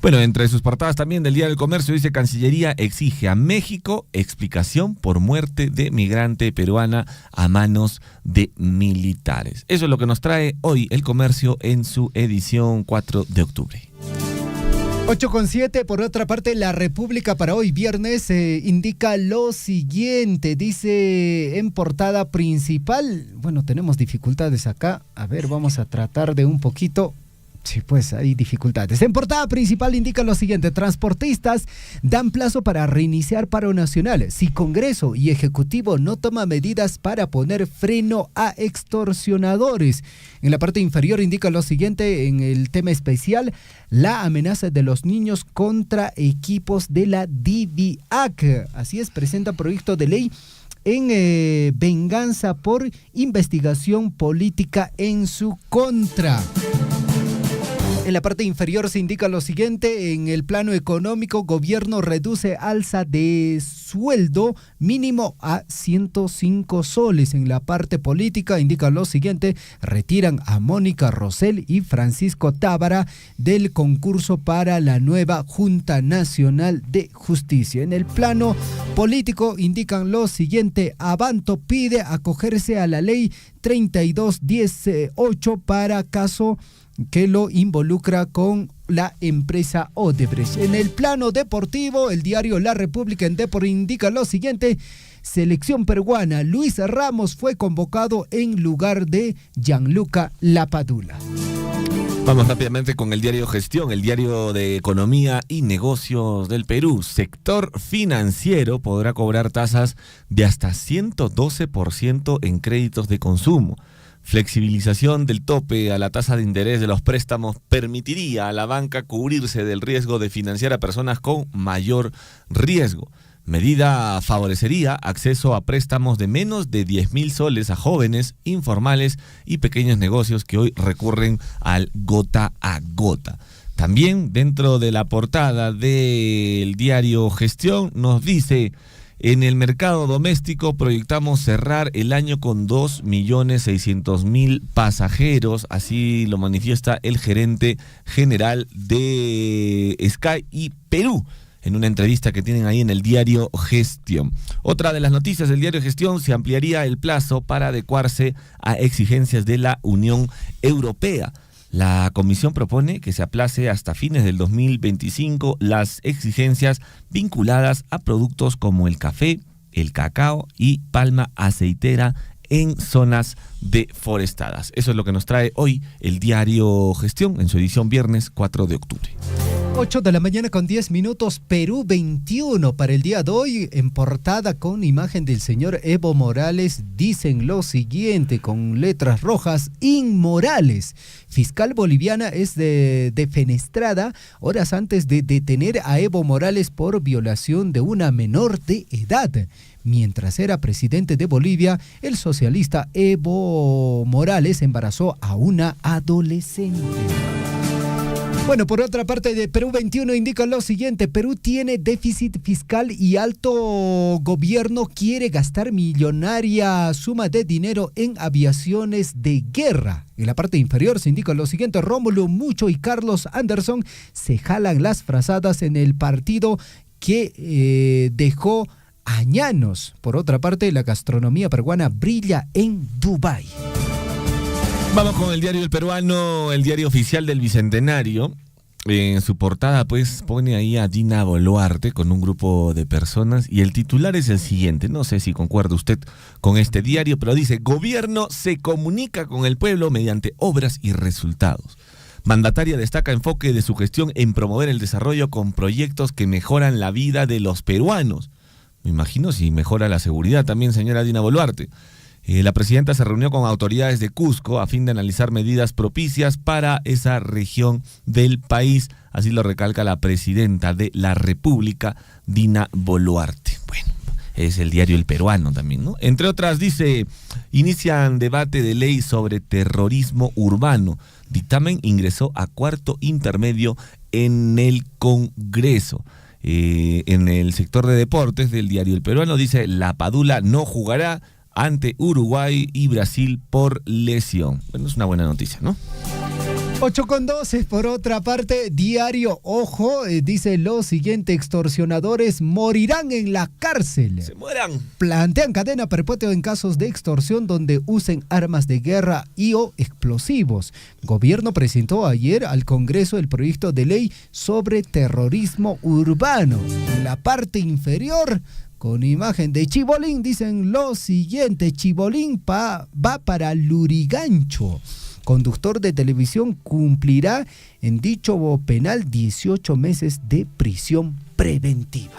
Bueno, entre sus portadas también del Día del Comercio dice: Cancillería exige a México explicación por muerte de migrante peruana a manos de militares. Eso es lo que nos trae hoy El Comercio en su edición 4 de octubre. 8:07, por otra parte, La República para hoy viernes indica lo siguiente, dice en portada principal, bueno, tenemos dificultades acá, a ver, vamos a tratar de un poquito. Sí, pues hay dificultades. En portada principal indica lo siguiente: transportistas dan plazo para reiniciar paro nacional si Congreso y Ejecutivo no toman medidas para poner freno a extorsionadores. En la parte inferior indica lo siguiente, en el tema especial, la amenaza de los niños contra equipos de la DIVIAC. Así es, presenta proyecto de ley en venganza por investigación política en su contra. En la parte inferior se indica lo siguiente: en el plano económico, gobierno reduce alza de sueldo mínimo a 105 soles. En la parte política indica lo siguiente: retiran a Mónica Rosell y Francisco Tábara del concurso para la nueva Junta Nacional de Justicia. En el plano político indican lo siguiente: Avanto pide acogerse a la ley 3218 para caso que lo involucra con la empresa Odebrecht. En el plano deportivo, el diario La República en Depor indica lo siguiente: selección peruana, Luis Ramos fue convocado en lugar de Gianluca Lapadula. Vamos rápidamente con el diario Gestión, el diario de Economía y Negocios del Perú. Sector financiero podrá cobrar tasas de hasta 112% en créditos de consumo. Flexibilización del tope a la tasa de interés de los préstamos permitiría a la banca cubrirse del riesgo de financiar a personas con mayor riesgo. Medida favorecería acceso a préstamos de menos de 10.000 soles a jóvenes, informales y pequeños negocios que hoy recurren al gota a gota. También dentro de la portada del diario Gestión nos dice: en el mercado doméstico proyectamos cerrar el año con 2.600.000 pasajeros, así lo manifiesta el gerente general de Sky y Perú en una entrevista que tienen ahí en el diario Gestión. Otra de las noticias del diario Gestión: se ampliaría el plazo para adecuarse a exigencias de la Unión Europea. La comisión propone que se aplace hasta fines del 2025 las exigencias vinculadas a productos como el café, el cacao y palma aceitera en zonas deforestadas. Eso es lo que nos trae hoy el diario Gestión en su edición viernes 4 de octubre. 8:10 Perú 21 para el día de hoy. En portada con imagen del señor Evo Morales dicen lo siguiente con letras rojas: inmorales. Fiscal boliviana es defenestrada horas antes de detener a Evo Morales por violación de una menor de edad. Mientras era presidente de Bolivia, el socialista Evo Morales embarazó a una adolescente. Bueno, por otra parte, de Perú 21 indica lo siguiente: Perú tiene déficit fiscal y alto gobierno quiere gastar millonaria suma de dinero en aviaciones de guerra. En la parte inferior se indica lo siguiente: Rómulo Mucho y Carlos Anderson se jalan las frazadas en el partido que dejó añanos. Por otra parte, la gastronomía peruana brilla en Dubái. Vamos con el diario El Peruano, el diario oficial del Bicentenario. En su portada pues pone ahí a Dina Boluarte con un grupo de personas y el titular es el siguiente. No sé si concuerda usted con este diario, pero dice: gobierno se comunica con el pueblo mediante obras y resultados. Mandataria destaca enfoque de su gestión en promover el desarrollo con proyectos que mejoran la vida de los peruanos. Me imagino si mejora la seguridad también, señora Dina Boluarte. La presidenta se reunió con autoridades de Cusco a fin de analizar medidas propicias para esa región del país. Así lo recalca la presidenta de la República, Dina Boluarte. Bueno, es el diario El Peruano también, ¿no? Entre otras dice, inician debate de ley sobre terrorismo urbano. Dictamen ingresó a cuarto intermedio en el Congreso. En el sector de deportes del diario El Peruano dice, La Padula no jugará ante Uruguay y Brasil por lesión. Bueno, es una buena noticia, ¿no? 8:12, por otra parte, diario Ojo dice lo siguiente: extorsionadores morirán en la cárcel. ¡Se mueran! Plantean cadena perpetua en casos de extorsión donde usen armas de guerra y o explosivos. Gobierno presentó ayer al Congreso el proyecto de ley sobre terrorismo urbano. En la parte inferior, con imagen de Chibolín, dicen lo siguiente: Chibolín va para Lurigancho. Conductor de televisión cumplirá en dicho penal 18 meses de prisión preventiva.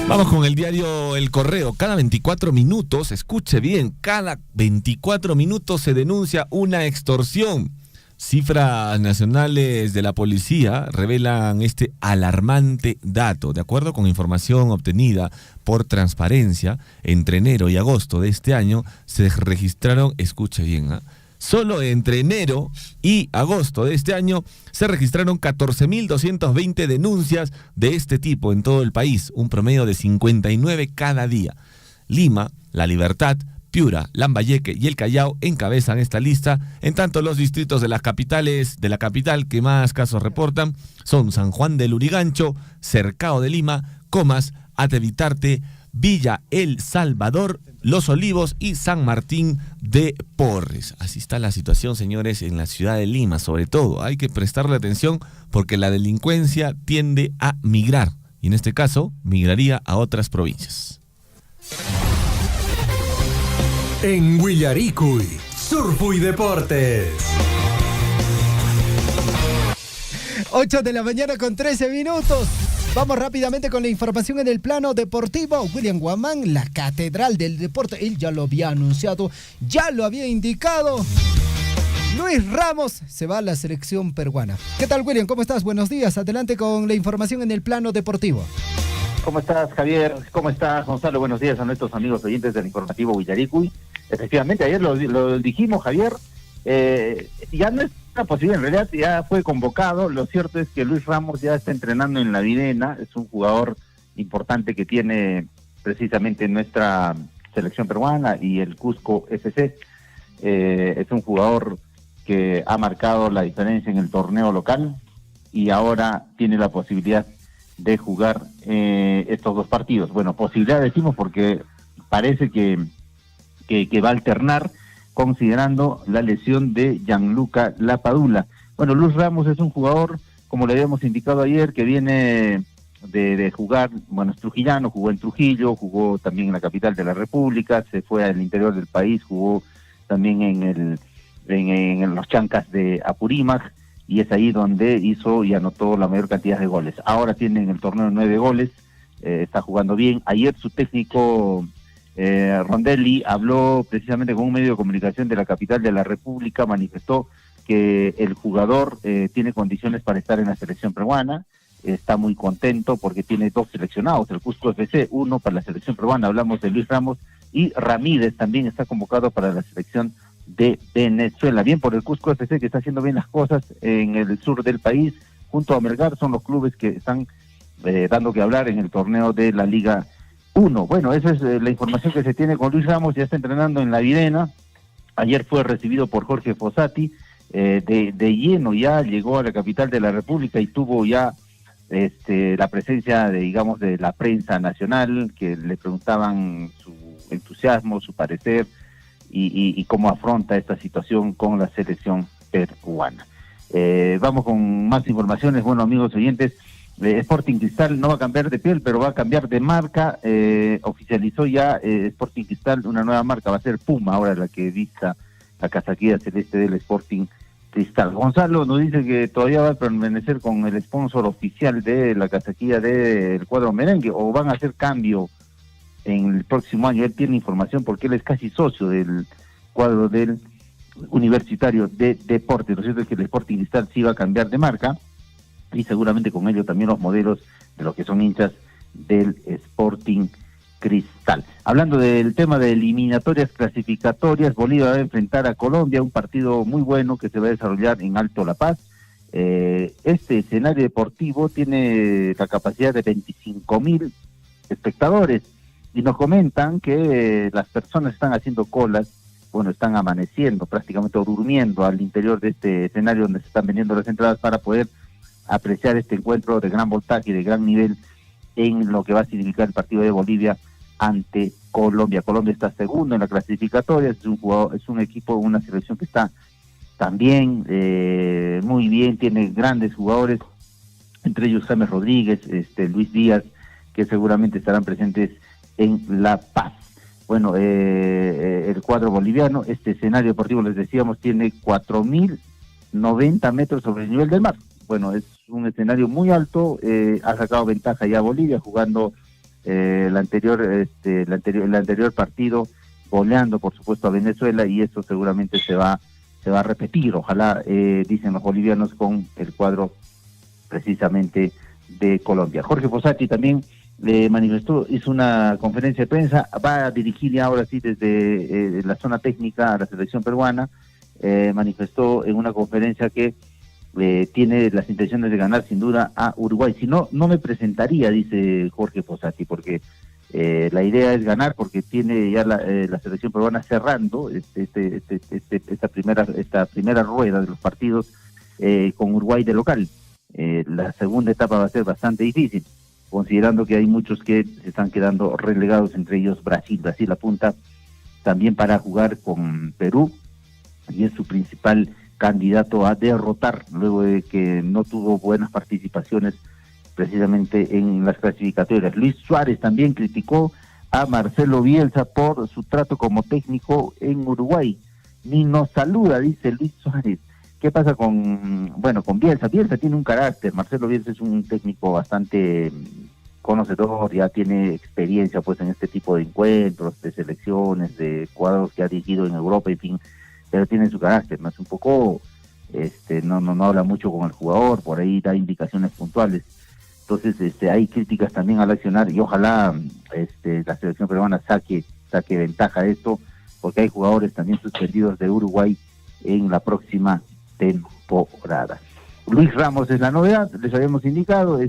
Vamos con el diario El Correo. Cada 24 minutos, escuche bien, cada 24 minutos se denuncia una extorsión. Cifras nacionales de la policía revelan este alarmante dato. De acuerdo con información obtenida por Transparencia, entre enero y agosto de este año se registraron, escuche bien, solo entre enero y agosto de este año se registraron 14.220 denuncias de este tipo en todo el país, un promedio de 59 cada día. Lima, La Libertad, Piura, Lambayeque y El Callao encabezan esta lista, en tanto los distritos de las capitales de la capital que más casos reportan son San Juan del Lurigancho, Cercado de Lima, Comas, Atevitarte, Villa El Salvador, Los Olivos y San Martín de Porres. Así está la situación, señores, en la ciudad de Lima. Sobre todo, hay que prestarle atención porque la delincuencia tiende a migrar. Y en este caso, migraría a otras provincias. En Huillaricuy, Surfu y Deportes. 8 de la mañana con 13 minutos. Vamos rápidamente con la información en el plano deportivo. William Guamán, la catedral del deporte, él ya lo había anunciado, ya lo había indicado. Luis Ramos se va a la selección peruana. ¿Qué tal, William? ¿Cómo estás? Buenos días. Adelante con la información en el plano deportivo. ¿Cómo estás, Javier? ¿Cómo estás, Gonzalo? Buenos días a nuestros amigos oyentes del informativo Huillaricuy. Efectivamente, ayer lo dijimos, Javier. Ya no es una posibilidad, en realidad ya fue convocado. Lo cierto es que Luis Ramos ya está entrenando en la Videna, es un jugador importante que tiene precisamente nuestra selección peruana y el Cusco FC. Es un jugador que ha marcado la diferencia en el torneo local y ahora tiene la posibilidad de jugar estos dos partidos. Bueno, posibilidad decimos porque parece que va a alternar, considerando la lesión de Gianluca Lapadula. Bueno, Luis Ramos es un jugador, como le habíamos indicado ayer, que viene de jugar, bueno, es trujillano, jugó en Trujillo, jugó también en la capital de la República, se fue al interior del país, jugó también en los Chancas de Apurímac, y es ahí donde hizo y anotó la mayor cantidad de goles. Ahora tiene en el torneo 9 goles, está jugando bien. Ayer su técnico Rondelli habló precisamente con un medio de comunicación de la capital de la República, manifestó que el jugador tiene condiciones para estar en la selección peruana, está muy contento porque tiene dos seleccionados, el Cusco FC, uno para la selección peruana, hablamos de Luis Ramos, y Ramírez también está convocado para la selección de Venezuela. Bien por el Cusco FC, que está haciendo bien las cosas en el sur del país, junto a Melgar, son los clubes que están dando que hablar en el torneo de la Liga 1. Bueno, esa es la información que se tiene con Luis Ramos, ya está entrenando en la Videna. Ayer fue recibido por Jorge Fossati, de lleno ya llegó a la capital de la República y tuvo ya la presencia de la prensa nacional, que le preguntaban su entusiasmo, su parecer y cómo afronta esta situación con la selección peruana. Vamos con más informaciones. Bueno, amigos oyentes, Sporting Cristal no va a cambiar de piel, pero va a cambiar de marca. Oficializó ya Sporting Cristal una nueva marca, va a ser Puma ahora la que vista la casaquilla celeste del Sporting Cristal. Gonzalo nos dice que todavía va a permanecer con el sponsor oficial de la casaquilla del cuadro merengue, o van a hacer cambio en el próximo año. Él tiene información porque él es casi socio del cuadro del Universitario de Deportes. Lo cierto es que el Sporting Cristal sí va a cambiar de marca, y seguramente con ello también los modelos de los que son hinchas del Sporting Cristal. Hablando del tema de eliminatorias clasificatorias, Bolivia va a enfrentar a Colombia, un partido muy bueno que se va a desarrollar en Alto La Paz. Este escenario deportivo tiene la capacidad de 25.000 espectadores y nos comentan que las personas están haciendo colas, están amaneciendo, prácticamente durmiendo al interior de este escenario donde se están vendiendo las entradas para poder apreciar este encuentro de gran voltaje y de gran nivel en lo que va a significar el partido de Bolivia ante Colombia. Colombia está segundo en la clasificatoria, es un equipo, una selección que está también muy bien, tiene grandes jugadores, entre ellos James Rodríguez, Luis Díaz, que seguramente estarán presentes en La Paz. Bueno, el cuadro boliviano, este escenario deportivo, les decíamos, tiene 4.090 metros sobre el nivel del mar. Bueno, es un escenario muy alto, ha sacado ventaja ya Bolivia jugando el anterior partido, goleando por supuesto a Venezuela, y eso seguramente se va a repetir, ojalá, dicen los bolivianos, con el cuadro precisamente de Colombia. Jorge Fossati también manifestó, hizo una conferencia de prensa, va a dirigir ya ahora sí desde la zona técnica a la selección peruana. Manifestó en una conferencia que tiene las intenciones de ganar sin duda a Uruguay. Si no, no me presentaría, dice Jorge Fossati, porque la idea es ganar, porque tiene ya la selección peruana cerrando esta primera rueda de los partidos con Uruguay de local. La segunda etapa va a ser bastante difícil, considerando que hay muchos que se están quedando relegados, entre ellos Brasil. Brasil apunta también para jugar con Perú y es su principal candidato a derrotar, luego de que no tuvo buenas participaciones precisamente en las clasificatorias. Luis Suárez también criticó a Marcelo Bielsa por su trato como técnico en Uruguay. Ni nos saluda, dice Luis Suárez. ¿Qué pasa con Bielsa? Bielsa tiene un carácter. Marcelo Bielsa es un técnico bastante conocedor, ya tiene experiencia pues en este tipo de encuentros, de selecciones, de cuadros que ha dirigido en Europa, en fin, pero tiene su carácter, no es un poco, no habla mucho con el jugador, por ahí da indicaciones puntuales. Entonces hay críticas también al accionar, y ojalá la selección peruana saque ventaja de esto, porque hay jugadores también suspendidos de Uruguay en la próxima temporada. Luis Ramos es la novedad, les habíamos indicado,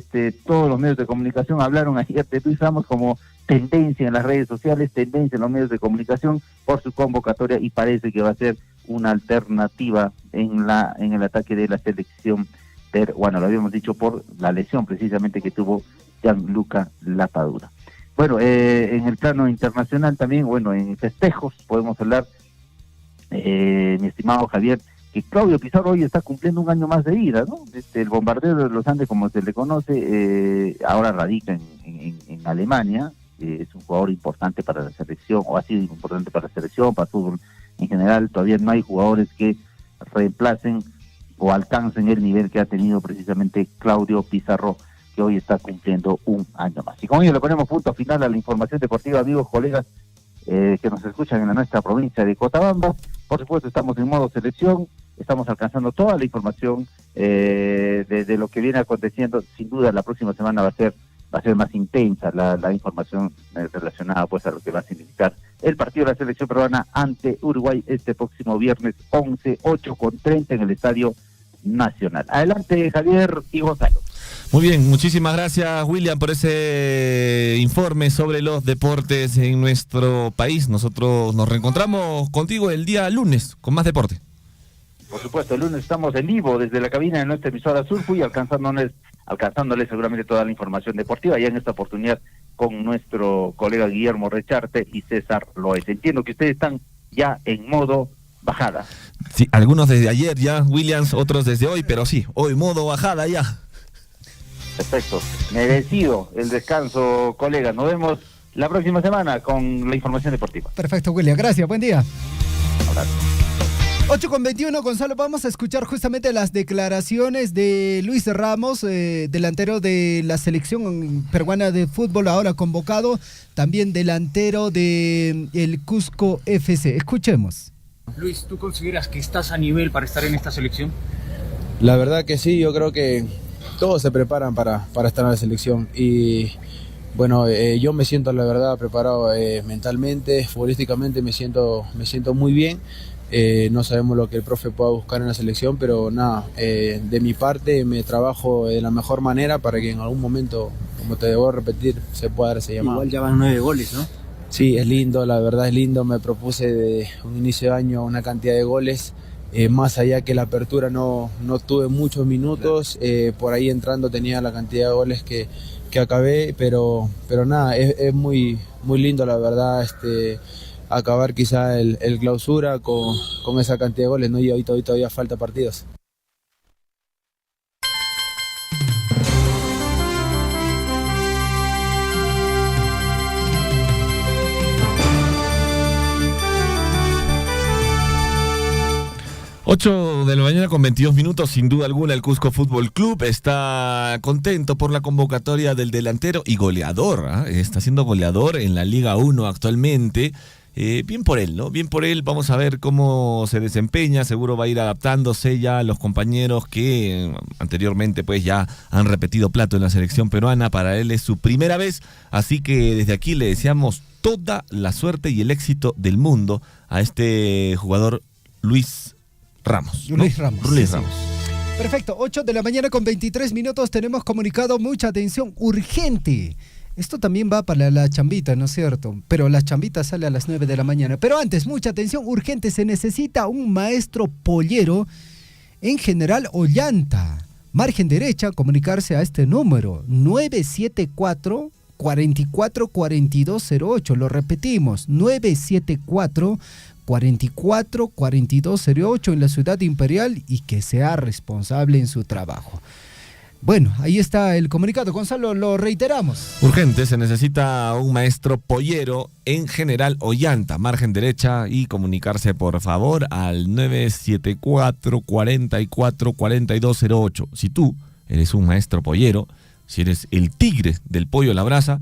todos los medios de comunicación hablaron ayer de Luis Ramos como tendencia en las redes sociales, tendencia en los medios de comunicación por su convocatoria, y parece que va a ser una alternativa en el ataque de la selección peruana. Lo habíamos dicho por la lesión precisamente que tuvo Gianluca Lapadura. Bueno, en el plano internacional también, en festejos podemos hablar, mi estimado Javier, que Claudio Pizarro hoy está cumpliendo un año más de vida, ¿no? El bombardero de los Andes, como se le conoce, ahora radica en Alemania. Es un jugador importante para la selección, o ha sido importante para la selección, para el fútbol en general. Todavía no hay jugadores que reemplacen o alcancen el nivel que ha tenido precisamente Claudio Pizarro, que hoy está cumpliendo un año más. Y con ello le ponemos punto final a la información deportiva, amigos, colegas que nos escuchan en nuestra provincia de Cochabamba. Por supuesto, estamos en modo selección, estamos alcanzando toda la información de lo que viene aconteciendo. Sin duda, la próxima semana va a ser más intensa la información relacionada pues a lo que va a significar el partido de la selección peruana ante Uruguay este próximo viernes 11, 8:30 en el Estadio Nacional. Adelante, Javier y Gonzalo. Muy bien, muchísimas gracias, William, por ese informe sobre los deportes en nuestro país. Nosotros nos reencontramos contigo el día lunes con más deporte. Por supuesto, el lunes estamos en vivo desde la cabina de nuestra emisora Surfui, alcanzándoles seguramente toda la información deportiva, ya en esta oportunidad con nuestro colega Guillermo Recharte y César Loez. Entiendo que ustedes están ya en modo bajada. Sí, algunos desde ayer ya, Williams, otros desde hoy, pero sí, hoy modo bajada ya. Perfecto, merecido el descanso, colega. Nos vemos la próxima semana con la información deportiva. Perfecto, William, gracias, buen día. Abrazo. 8:21, Gonzalo, vamos a escuchar justamente las declaraciones de Luis Ramos, delantero de la selección peruana de fútbol, ahora convocado, también delantero de el Cusco FC. Escuchemos. Luis, ¿tú consideras que estás a nivel para estar en esta selección? La verdad que sí, yo creo que todos se preparan para estar en la selección y Bueno, yo me siento, la verdad, preparado mentalmente, futbolísticamente me siento muy bien. No sabemos lo que el profe pueda buscar en la selección, pero nada, de mi parte me trabajo de la mejor manera para que en algún momento, como te debo repetir, se pueda dar ese llamado. Igual ya van 9 goles, ¿no? Sí, es lindo, la verdad es lindo. Me propuse de un inicio de año una cantidad de goles. Más allá que la apertura no tuve muchos minutos, por ahí entrando tenía la cantidad de goles que acabé, pero nada, es muy lindo, la verdad, acabar quizá el clausura con esa cantidad de goles, ¿no? Y hoy todavía falta partidos. Ocho de la mañana con 22 minutos, sin duda alguna el Cusco Fútbol Club está contento por la convocatoria del delantero y goleador, está siendo goleador en la Liga 1 actualmente. Bien por él, ¿no? Bien por él, vamos a ver cómo se desempeña, seguro va a ir adaptándose ya a los compañeros que anteriormente pues ya han repetido plato en la selección peruana. Para él es su primera vez, así que desde aquí le deseamos toda la suerte y el éxito del mundo a este jugador Luis Ramos. Luis Ramos. Luis Sí. Ramos. Perfecto, 8 de la mañana con 23 minutos, tenemos comunicado, mucha atención, urgente. Esto también va para la chambita, ¿no es cierto? Pero la chambita sale a las 9 de la mañana. Pero antes, mucha atención, urgente, se necesita un maestro pollero en General Ollanta. Margen derecha, comunicarse a este número, 974 444208. Lo repetimos, 974 444208 en la Ciudad Imperial, y que sea responsable en su trabajo. Bueno, ahí está el comunicado. Gonzalo, lo reiteramos. Urgente, se necesita un maestro pollero en General Ollanta, margen derecha, y comunicarse por favor al 974 444208. Si tú eres un maestro pollero, si eres el tigre del pollo a la brasa,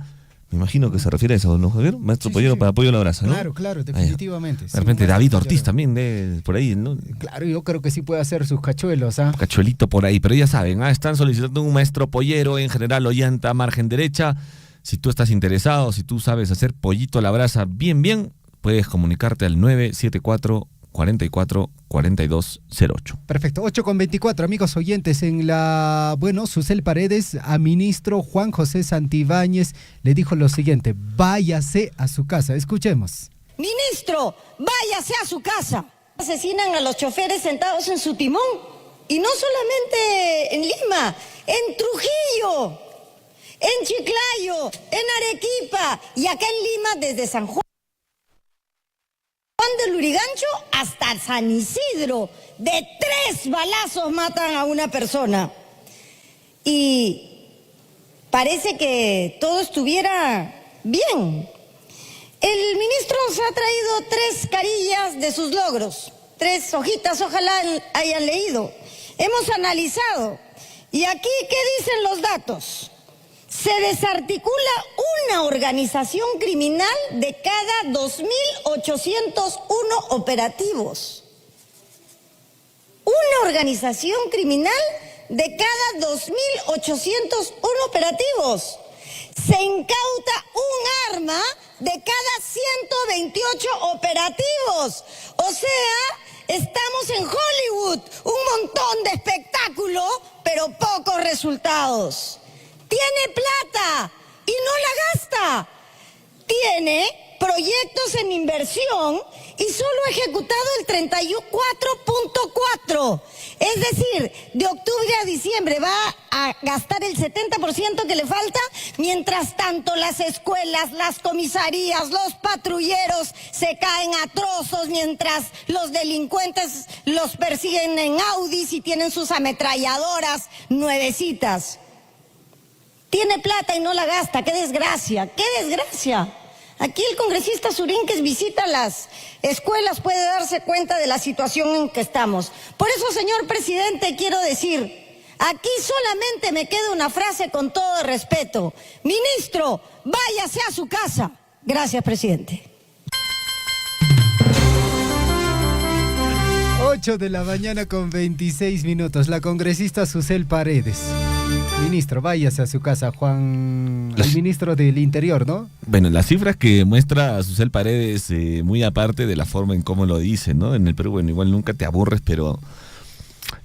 me imagino que se refiere a eso, ¿no, Javier? Maestro pollero para pollo a la brasa, ¿no? Claro, definitivamente. De repente David Ortiz también, por ahí, ¿no? Claro, yo creo que sí puede hacer sus cachuelos, ¿ah? Cachuelito por ahí, pero ya saben, están solicitando un maestro pollero en General Ollanta, margen derecha. Si tú estás interesado, si tú sabes hacer pollito a la brasa bien, puedes comunicarte al 974 444208. Perfecto, 8:24, amigos oyentes. Susel Paredes a ministro Juan José Santibáñez le dijo lo siguiente: váyase a su casa. Escuchemos. Ministro, váyase a su casa. Asesinan a los choferes sentados en su timón. Y no solamente en Lima, en Trujillo, en Chiclayo, en Arequipa y acá en Lima desde San Juan del Lurigancho hasta San Isidro. De 3 balazos matan a una persona. Y parece que todo estuviera bien. El ministro nos ha traído 3 carillas de sus logros, 3 hojitas, ojalá hayan leído. Hemos analizado. Y aquí, ¿qué dicen los datos? Se desarticula una organización criminal de cada 2.801 operativos. Una organización criminal de cada 2.801 operativos. Se incauta un arma de cada 128 operativos. O sea, estamos en Hollywood, un montón de espectáculo, pero pocos resultados. Tiene plata y no la gasta. Tiene proyectos en inversión y solo ha ejecutado el 34.4. Es decir, de octubre a diciembre va a gastar el 70% que le falta. Mientras tanto, las escuelas, las comisarías, los patrulleros se caen a trozos, mientras los delincuentes los persiguen en Audis y tienen sus ametralladoras nuevecitas. Tiene plata y no la gasta. ¡Qué desgracia! ¡Qué desgracia! Aquí el congresista Surín, visita las escuelas, puede darse cuenta de la situación en que estamos. Por eso, señor presidente, quiero decir, aquí solamente me queda una frase con todo respeto. Ministro, váyase a su casa. Gracias, presidente. 8 de la mañana con 26 minutos. La congresista Susel Paredes Ministro, váyase a su casa, Juan, el ministro del Interior, ¿no? Bueno, las cifras que muestra Susel Paredes, muy aparte de la forma en cómo lo dice, ¿no? En el Perú, bueno, igual nunca te aburres, pero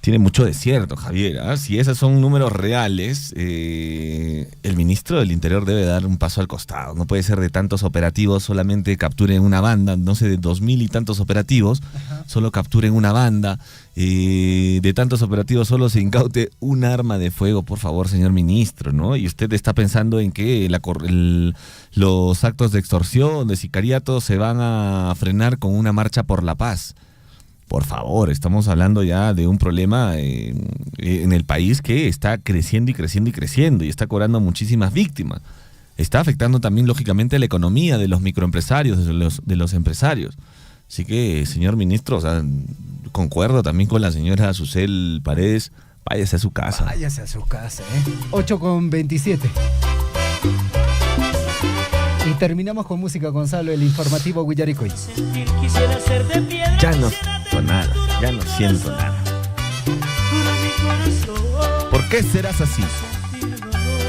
tiene mucho desierto, Javier. Si esos son números reales, el ministro del Interior debe dar un paso al costado. No puede ser de tantos operativos solamente capturen una banda, no sé, de 2.000 y tantos operativos, solo capturen una banda. De tantos operativos solo se incaute un arma de fuego, por favor, señor ministro, ¿no? Y usted está pensando en que los actos de extorsión, de sicariato se van a frenar con una marcha por la paz. Por favor, estamos hablando ya de un problema en el país que está creciendo y creciendo y creciendo y está cobrando muchísimas víctimas. Está afectando también, lógicamente, la economía de los microempresarios, de los empresarios. Así que, señor ministro, o sea, concuerdo también con la señora Susel Paredes, váyase a su casa. Váyase a su casa, 8:27. Y terminamos con música, Gonzalo, el informativo Guillaricoy. Ya no siento nada, ya no siento nada. ¿Por qué serás así?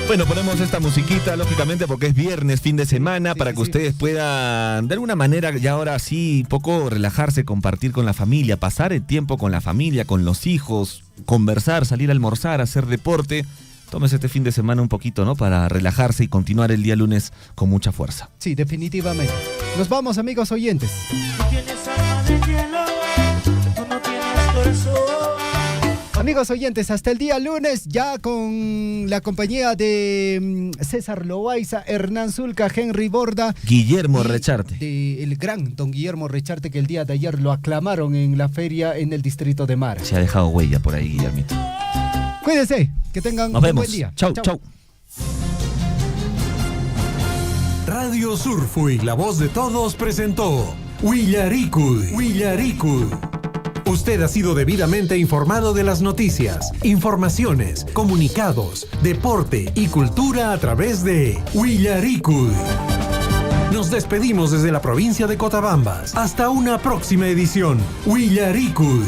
Bueno, ponemos esta musiquita, lógicamente, porque es viernes, fin de semana, para que ustedes puedan, de alguna manera, ya ahora sí, poco relajarse, compartir con la familia, pasar el tiempo con la familia, con los hijos, conversar, salir a almorzar, hacer deporte. Tómese este fin de semana un poquito, ¿no? Para relajarse y continuar el día lunes con mucha fuerza. Sí, definitivamente. Nos vamos, amigos oyentes. Amigos oyentes, hasta el día lunes, ya con la compañía de César Loaiza, Hernán Zulca, Henry Borda. Guillermo Recharte. El gran don Guillermo Recharte, que el día de ayer lo aclamaron en la feria en el distrito de Mara. Se ha dejado huella por ahí, Guillermito. Cuídense, que tengan un buen día. Chau, chau. Radio Surfui, la voz de todos, presentó Guillaricoy. Usted ha sido debidamente informado de las noticias, informaciones, comunicados, deporte y cultura a través de Guillaricoy. Nos despedimos desde la provincia de Cotabambas. Hasta una próxima edición. Guillaricoy.